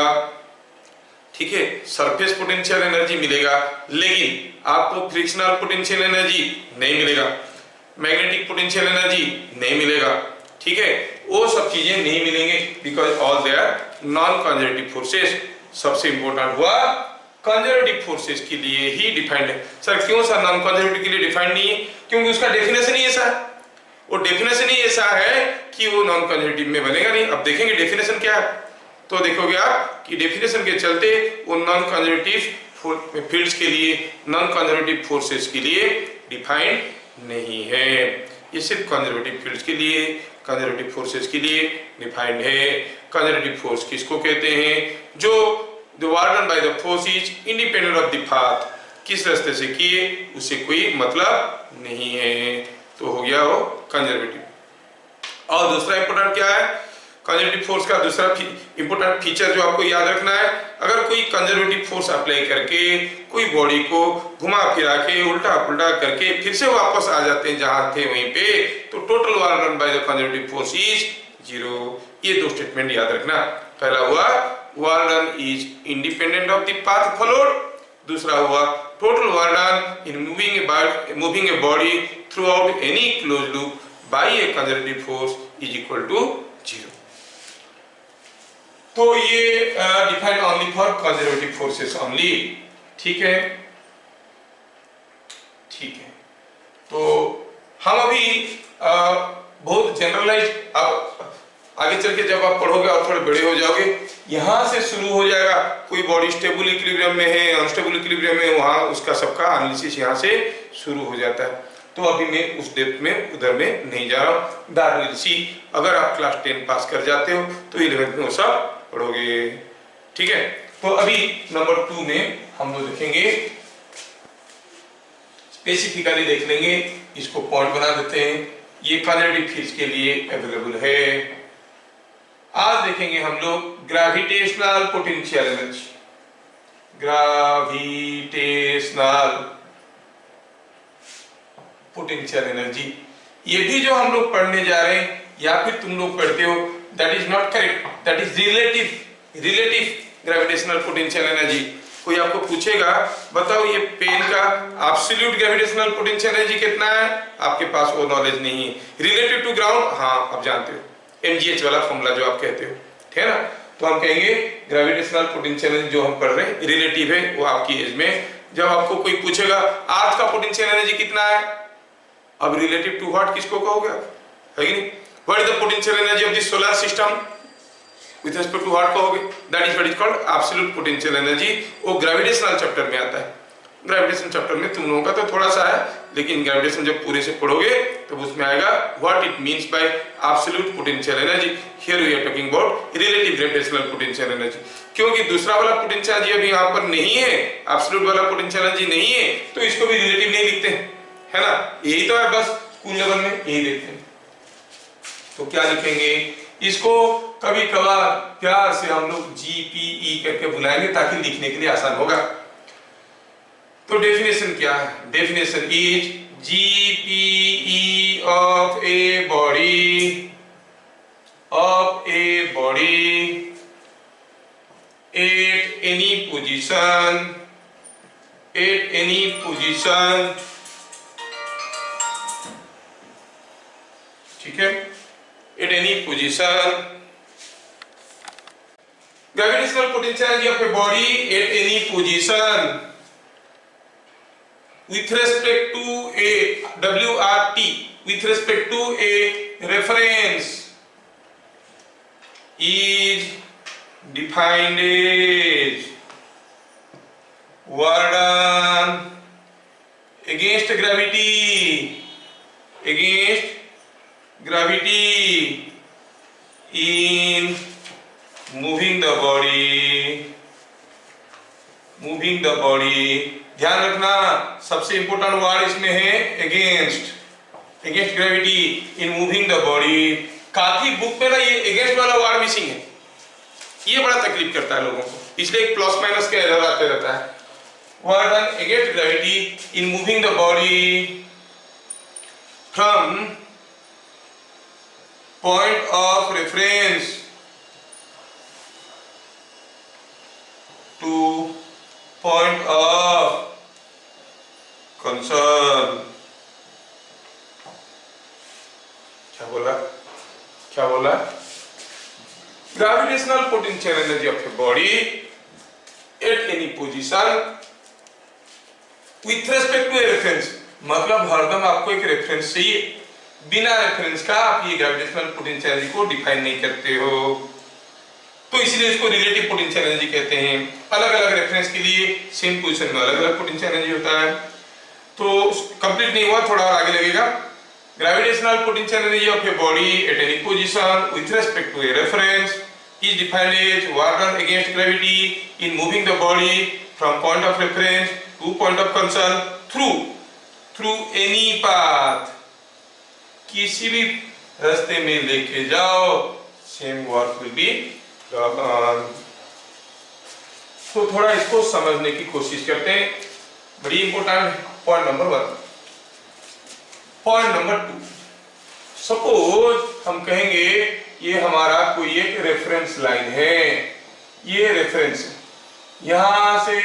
ठीक है, सरफेस पोटेंशियल एनर्जी मिलेगा, लेकिन आपको फ्रिक्शनल पोटेंशियल एनर्जी नहीं मिलेगा, मैग्नेटिक पोटेंशियल एनर्जी नहीं मिलेगा, ठीक है, वो सब चीजें नहीं मिलेंगे because all they are non conservative forces. सबसे इंपॉर्टेंट हुआ कंजर्वेटिव फोर्सेस के लिए ही डिफाइंड है। सर क्यों सर नॉन कंजर्वेटिव के लिए डिफाइंड नहीं है? क्योंकि उसका डेफिनेशन ही ऐसा है, वो डेफिनेशन ही ऐसा है कि वो नॉन कंजर्वेटिव में बनेगा नहीं। अब देखेंगे डेफिनेशन क्या है, तो देखोगे आप कि डेफिनेशन के चलते वो नॉन कंजर्वेटिव फील्ड्स के लिए, नॉन कंजर्वेटिव फोर्सेस के लिए डिफाइंड नहीं है। ये सिर्फ कंजर्वेटिव फील्ड्स के लिए, कंजर्वेटिव फोर्सेस के लिए डिफाइंड है। कंजर्वेटिव फोर्स किसको कहते हैं? जो the work done by the force is independent of the path, किस रास्ते से किए उससे कोई मतलब नहीं है, तो हो गया वो कंजर्वेटिव। और दूसरा इंपॉर्टेंट क्या है? कंजर्वेटिव फोर्स का दूसरा इंपॉर्टेंट फीचर जो आपको याद रखना है, अगर कोई कंजर्वेटिव फोर्स अप्लाई करके कोई बॉडी को घुमा फिरा के उल्टा पुल्टा करके फिर से वापस आ जाते हैं जहां थे वहीं पे, तो total work done by the conservative force is 0। ये दो स्टेटमेंट याद रखना। पहला हुआ work done is independent of the path followed, दूसरा हुआ total work done in moving a body throughout any close loop by a conservative force is equal to 0। तो ये defined only for conservative forces only, ठीक है, ठीक है। तो हम अभी बहुत जनरलाइज, आगे चल के जब आप पढ़ोगे और थोड़े बड़े हो जाओगे, यहां से शुरू हो जाएगा। कोई बॉडी स्टेबल इक्विलिब्रियम में है, अनस्टेबल इक्विलिब्रियम में, वहां उसका सबका एनालिसिस यहां से शुरू हो जाता है। तो अभी मैं उस डेप्थ में उधर में नहीं जा रहा हूं। दैट विल सी, अगर आप क्लास 10 पास कर जाते हो तो 11th में वो सब पढ़ोगे, ठीक है। तो अभी नंबर 2 में हम लोग देखेंगे, स्पेसिफिकली देख लेंगे, इसको पॉइंट बना देते हैं। ये कंजर्वेटिव फील्ड्स के लिए अवेलेबल है। आज देखेंगे हम लोग gravitational potential energy, gravitational potential energy. ये भी जो हम लोग पढ़ने जा रहे हैं या फिर तुम लोग पढ़ते हो, that is not correct, that is relative gravitational potential energy. कोई आपको पूछेगा बताओ ये पेन का एब्सोल्यूट ग्रेविटेशनल पोटेंशियल एनर्जी कितना है, आपके पास वो नॉलेज नहीं है। रिलेटिव टू ग्राउंड, हाँ आप जानते हो, mgh वाला फॉर्मूला जो आप कहते हो, ठीक है ना। तो हम कहेंगे ग्रेविटेशनल पोटेंशियल एनर्जी जो हम पढ़ रहे हैं रिलेटिव है, वो आपकी एज में। जब आपको कोई पूछेगा अर्थ का पोटेंशियल एनर्जी कितना है, अब रिलेटिव टू व्हाट किसको कहोगे आप, है कि नहीं? What is the potential energy of the solar system with respect to what कहोगे? That is what is called absolute potential energy. वो ग्रेविटेशनल चैप्टर में आता है। ग्रेविटेशन चैप्टर में तुम लोगों का तो थोड़ा सा है, लेकिन ग्रेविटेशन जब पूरे से पढ़ोगे तो उसमें आएगा what it means by absolute potential energy. Here we are talking about relative gravitational potential energy, क्योंकि दूसरा वाला पोटेंशियल एनर्जी अभी यहाँ पर नहीं है, एब्सोल्यूट वाला पोटेंशियल एनर्जी नहीं है, तो इसको भी रिलेटिव नहीं लिखते हैं, है ना। यही तो है, बस स्कूल लेवल में यही देखते हैं। तो क्या लिखेंगे इसको? कभी कभार प्यार से हम लोग GPE करके बुलाएंगे ताकि लिखने के लिए आसान होगा। तो डेफिनेशन क्या है? Definition is GPE of a body at any position, ठीक है, at any position, gravitational potential energy of a body at any position with respect to a WRT, with respect to a reference is defined as work done against gravity in moving the body। ध्यान रखना सबसे important word इसमें है against gravity in moving the body. काफी book में ना ये against वाला वर्ड मिसिंग है, ये बड़ा तकलीफ करता है लोगों को, इसलिए एक प्लस माइनस का एरर आते रहता है। Work done against gravity in moving the body from point of reference two point of concern. क्या बोला? Gravitational potential energy of a body at any position with respect to a reference। मतलब हरदम आपको एक reference चाहिए, बिना reference का आप ये ग्रेविटेशनल पोटेंशियल एनर्जी को डिफाइन नहीं करते हो, तो इसलिए इसको रिलेटिव पोटेंशियल एनर्जी कहते हैं। अलग अलग रेफरेंस के लिए सेम पोजीशन में अलग अलग पोटेंशियल एनर्जी होता है। तो कंप्लीट नहीं हुआ, थोड़ा और आगे लगेगा। Gravitational potential energy of a body at any position with respect to a reference is defined as work done against gravity in moving the body from point of reference to point of concern through any path। किसी भी रास्ते में लेके जाओ, same work will be done। तो थोड़ा इसको समझने की कोशिश करते हैं, बड़ी important point number 1। Point number 2, suppose हम कहेंगे ये हमारा कोई एक रेफरेंस लाइन है, ये रेफरेंस है, यहां से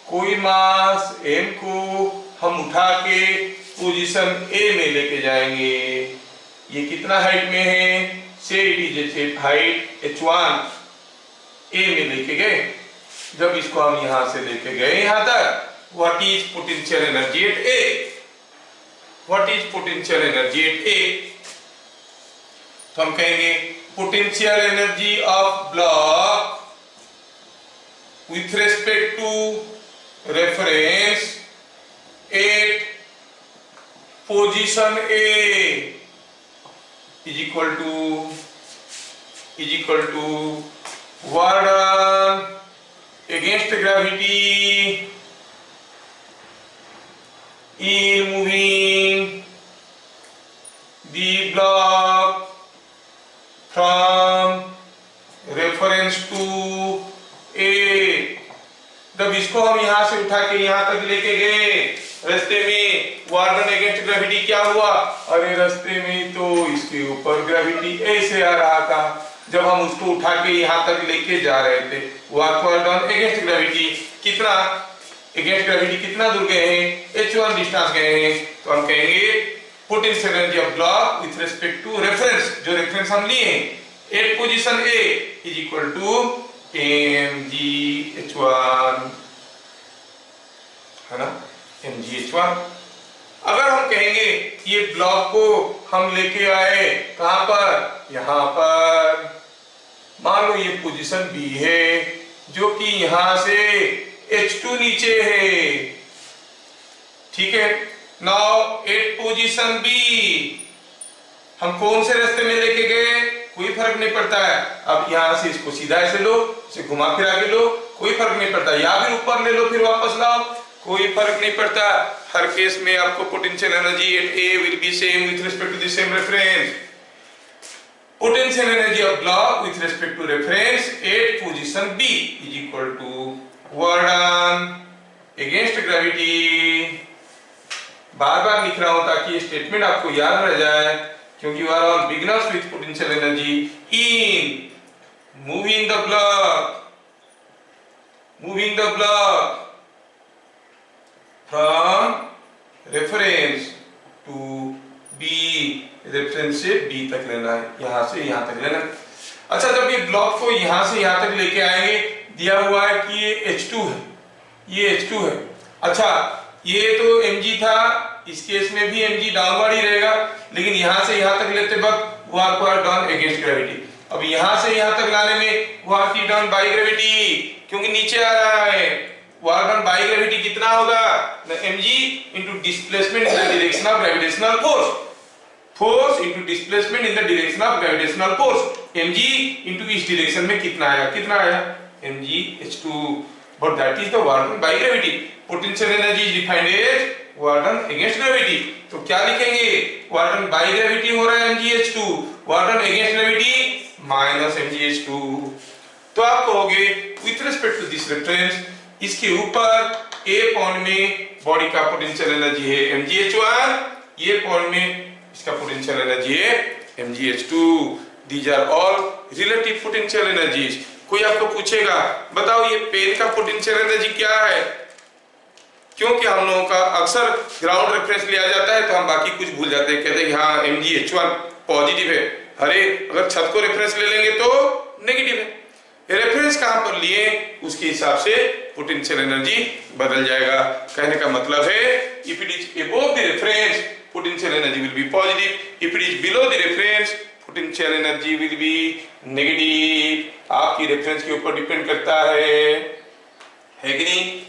कोई मास m को हम उठा के पोजीशन A में लेके जाएंगे। ये कितना हाइट में है? से it is height h1 A में लेके गए। जब इसको हम यहां से लेके गए यहां तक, what is potential energy at A? What is potential energy at A? तो हम कहेंगे potential energy of block with respect to reference at position A is equal to work done against gravity in moving the block from reference to A। जब इसको हम यहां से उठा के यहां तक लेके गए, रास्ते में वर्क डन अगेंस्ट ग्रेविटी क्या हुआ? अरे रास्ते में तो इसके ऊपर ग्रेविटी ऐसे आ रहा था, जब हम उसको उठा के यहां तक लेके जा रहे थे, वर्क डन अगेंस्ट ग्रेविटी कितना अगेंस्ट ग्रेविटी कितना दूर गए हैं? h1 डिस्टेंस गए हैं। तो हम कहेंगे potential energy of block with respect to reference, जो रेफरेंस हम लिए at position A is equal to mgh1, है ना, mgh1। अगर हम कहेंगे ये ब्लॉक को हम लेके आए कहां पर? यहां पर। मान लो ये पोजीशन B है, जो कि यहां से H2 नीचे है, ठीक है। नाउ एट पोजीशन B हम कौन से रास्ते में लेके गए? कोई फर्क नहीं पड़ता है। अब यहां से इसको सीधा ऐसे लो, इसे घुमा फिरा के लो, कोई फर्क नहीं पड़ता। या फिर ऊपर ले लो फिर वापस लाओ, कोई फर्क नहीं पड़ता। हर केस में आपको potential energy at A will be same with respect to the same reference. Potential energy of block with respect to reference at position B is equal to work done against gravity. बार बार लिख रहा हूं ताकि ये statement आपको याद रह जाए, क्योंकि you are all beginners with potential energy in moving the block from reference to B। Reference से B तक लेना है, यहां से यहां तक लेना है। अच्छा, जब ये ब्लॉक को यहां से यहां तक लेके आएंगे, दिया हुआ है कि ये H2 है, ये H2 है। अच्छा, ये तो mg था, इस केस में भी mg डाउनवर्ड ही रहेगा, लेकिन यहां से यहां तक लेते वक्त वर्क डन अगेंस्ट ग्रेविटी। अब यहां से यहां तक लाने में वर्क डन बाय ग्रेविटी, क्योंकि नीचे आ रहा है, वर्क डन बाय ग्रेविटी कितना होगा, mg into displacement in the direction of gravitational force, force into displacement in the direction of gravitational force, mg into इस डायरेक्शन में कितना आया mg h2, but that is the work done by gravity. Potential energy is defined as work done against gravity. तो क्या लिखेंगे, work done by gravity हो रहा है mg h2, work done against gravity minus mg h2। तो आप कहोगे with respect to this reference, इसके ऊपर ए पॉइंट में बॉडी का पोटेंशियल एनर्जी है mgh1, ये पॉइंट में इसका पोटेंशियल एनर्जी है mgh2। These are all relative potential energies. कोई आपको पूछेगा बताओ ये पेन का पोटेंशियल एनर्जी क्या है, क्योंकि हम लोगों का अक्सर ग्राउंड रेफरेंस लिया जाता है तो हम बाकी कुछ भूल जाते हैं, कहते हैं कि हाँ mgh1 पॉजिटिव है, अरे अगर छत को रेफरेंस ले लेंगे तो नेगेटिव है। रेफरेंस कहां पर लिए उसके हिसाब से पोटेंशियल एनर्जी बदल जाएगा। कहने का मतलब है if it is above the reference potential energy will B positive, if it is below the reference potential energy will B negative. आपकी रेफरेंस के ऊपर डिपेंड करता है कि नहीं।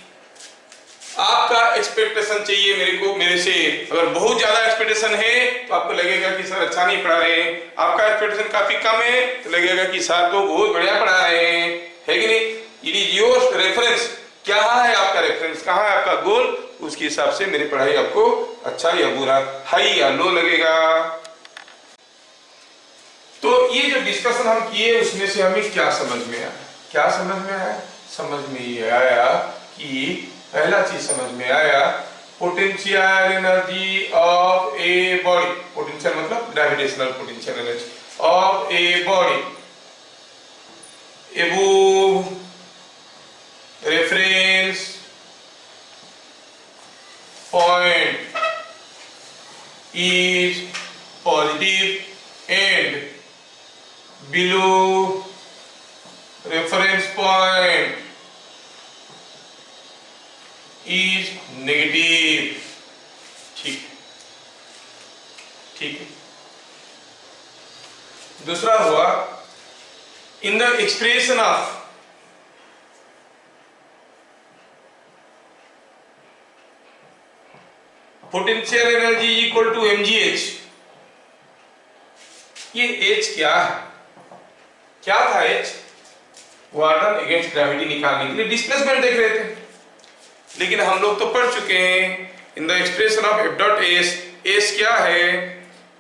आपका एक्सपेक्टेशन चाहिए मेरे से, अगर बहुत ज्यादा एक्सपेक्टेशन है तो आपको लगेगा कि सर अच्छा नहीं पढ़ा रहे हैं, आपका एक्सपेक्टेशन काफी कम है तो लगेगा कि सर तो बहुत बढ़िया पढ़ा रहे हैं, है कि नहीं। इट इज योर रेफरेंस, क्या है आपका रेफरेंस, कहाँ है आपका गोल, उसके हिसाब से मेरी पढ़ाई आपको अच्छा या बुरा, हाई या लो लगेगा। तो ये जो डिस्कशन हम किए उसमें से हमें क्या समझ में आया, समझ में ये आया कि पहला चीज समझ में आया potential energy of a body, potential मतलब gravitational potential energy of a body above reference point is positive and below reference point is negative. ठीक है। दूसरा हुआ in the expression of potential energy equal to mgh। ये h क्या था h, work done against gravity निकालने के लिए डिस्प्लेसमेंट देख रहे थे, लेकिन हम लोग तो पढ़ चुके हैं इन the expression of F dot S, S क्या है,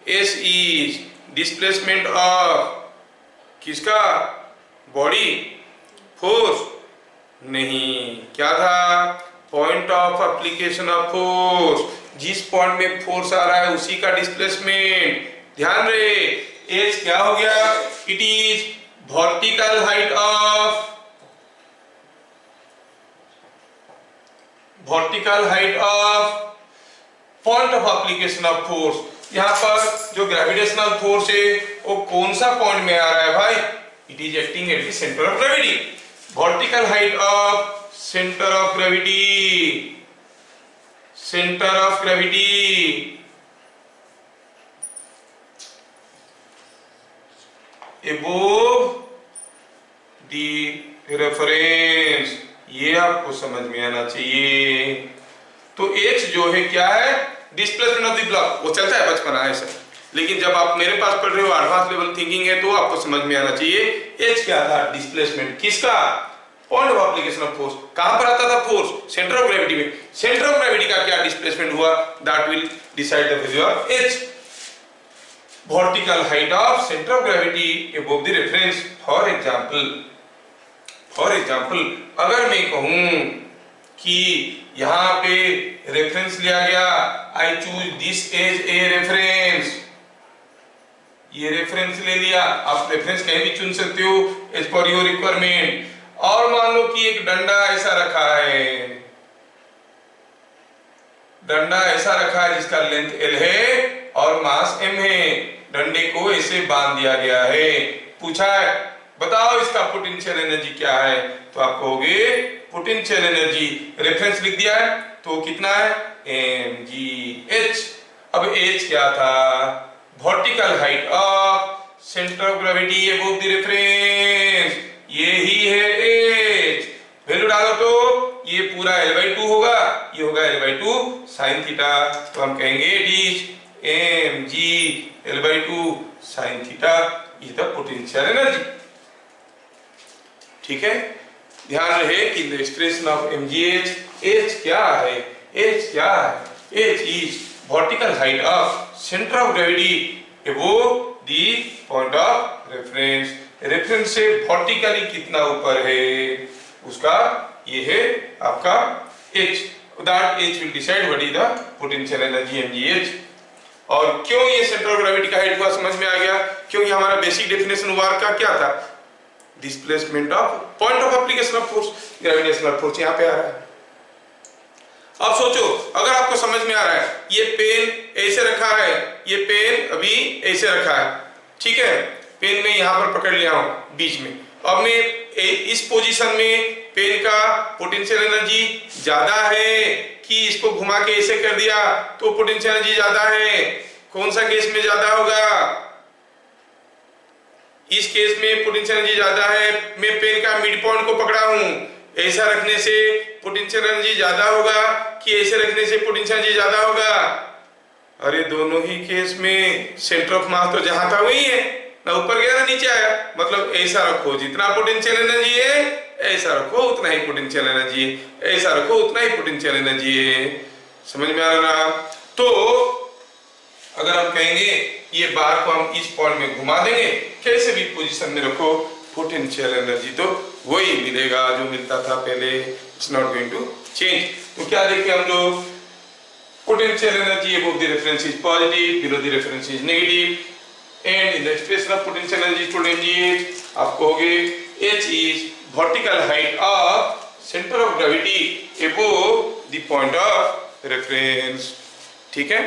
एस इज डिस्प्लेसमेंट ऑफ किसका, बॉडी, फोर्स नहीं, क्या था, point of application of force, जिस पॉइंट में फोर्स आ रहा है उसी का डिस्प्लेसमेंट। ध्यान रहे एच क्या हो गया, it is vertical height of point of application of force. यहाँ पर जो ग्रेविटेशनल फोर्स है वो कौन सा पॉइंट में आ रहा है भाई, it is acting at the centre of gravity. Vertical height of centre of gravity above the reference, ये आपको समझ में आना चाहिए। तो h जो है क्या है, डिस्प्लेसमेंट ऑफ द ब्लॉक, वो चलता है बचपना है सर, लेकिन जब आप मेरे पास पढ़ रहे हो एडवांस लेवल थिंकिंग है तो आपको समझ में आना चाहिए h क्या था, डिस्प्लेसमेंट किसका, point of application of force. कहां पर आता था फोर्स, सेंटर ऑफ ग्रेविटी में, सेंटर ऑफ ग्रेविटी का क्या डिस्प्लेसमेंट हुआ, that will decide the value of h। Vertical height of centre of gravity above the reference. For example अगर मैं कहूं कि यहां पे रेफरेंस लिया गया, I choose this as a reference, ये रेफरेंस ले लिया, आप रेफरेंस कहीं भी चुन सकते हो एज पर योर रिक्वायरमेंट। और मान लो कि एक डंडा ऐसा रखा है जिसका लेंथ L है और मास M है, डंडे को ऐसे बांध दिया गया है, पूछा है बताओ इसका पोटेंशियल एनर्जी क्या है, तो आप कहोगे पोटेंशियल एनर्जी, रेफरेंस लिख दिया है तो कितना है mgh। अब h क्या था, vertical height of centre of gravity above the reference, ये ही है h। वैल्यू डालो तो ये पूरा L/2 होगा, ये होगा L/2 sin थीटा। तो हम कहेंगे it is mg L/2 sin theta is the potential energy. ठीक है, ध्यान रहे कि the expression of mgh, h क्या है, h क्या है, h is vertical height of centre of gravity above the point of reference. Reference से वर्टिकली कितना ऊपर है उसका ये है आपका h। That h will decide what is the potential energy mgh। और क्यों ये सेंटर ऑफ ग्रेविटी का हाइट हुआ समझ में आ गया, क्योंकि हमारा बेसिक डेफिनेशन वर्क का क्या था, displacement of point of application of force, gravitational force यहाँ पे आ रहा है। अब सोचो अगर आपको समझ में आ रहा है, ये पेन ऐसे रखा है, ये पेन अभी ऐसे रखा है, ठीक है, पेन में यहाँ पर पकड़ लिया हूं बीच में। अब मैं इस पोजीशन में पेन का पोटेंशियल एनर्जी ज्यादा है कि इसको घुमा के ऐसे कर दिया तो पोटेंशियल एनर्जी ज्यादा है, कौन सा केस में ज्यादा होगा, इस केस में पोटेंशियल एनर्जी ज्यादा है। मैं पेन का मिड पॉइंट को पकड़ा हूं, ऐसा रखने से पोटेंशियल एनर्जी ज्यादा होगा कि ऐसे रखने से पोटेंशियल एनर्जी ज्यादा होगा। अरे दोनों ही केस में सेंटर ऑफ मास तो जहां था वही है ना, ऊपर गया ना नीचे आया। मतलब ऐसा रखो जितना पोटेंशियल एनर्जी है, ऐसा रखो उतना ही पोटेंशियल एनर्जी है, ऐसा रखो उतना ही पोटेंशियल एनर्जी है। समझ में आ रहा। तो अगर हम कहेंगे ये बार को हम इस पॉइंट में घुमा देंगे, कैसे भी पोजीशन में रखो पोटेंशियल एनर्जी तो वही मिलेगा जो मिलता था पहले, it's not going to change. तो क्या देखें हम लोग, potential energy above the reference is positive, below the reference is negative, and in the expression of potential energy student जी आप कहोगे h is vertical height of centre of gravity above the point of reference. ठीक है।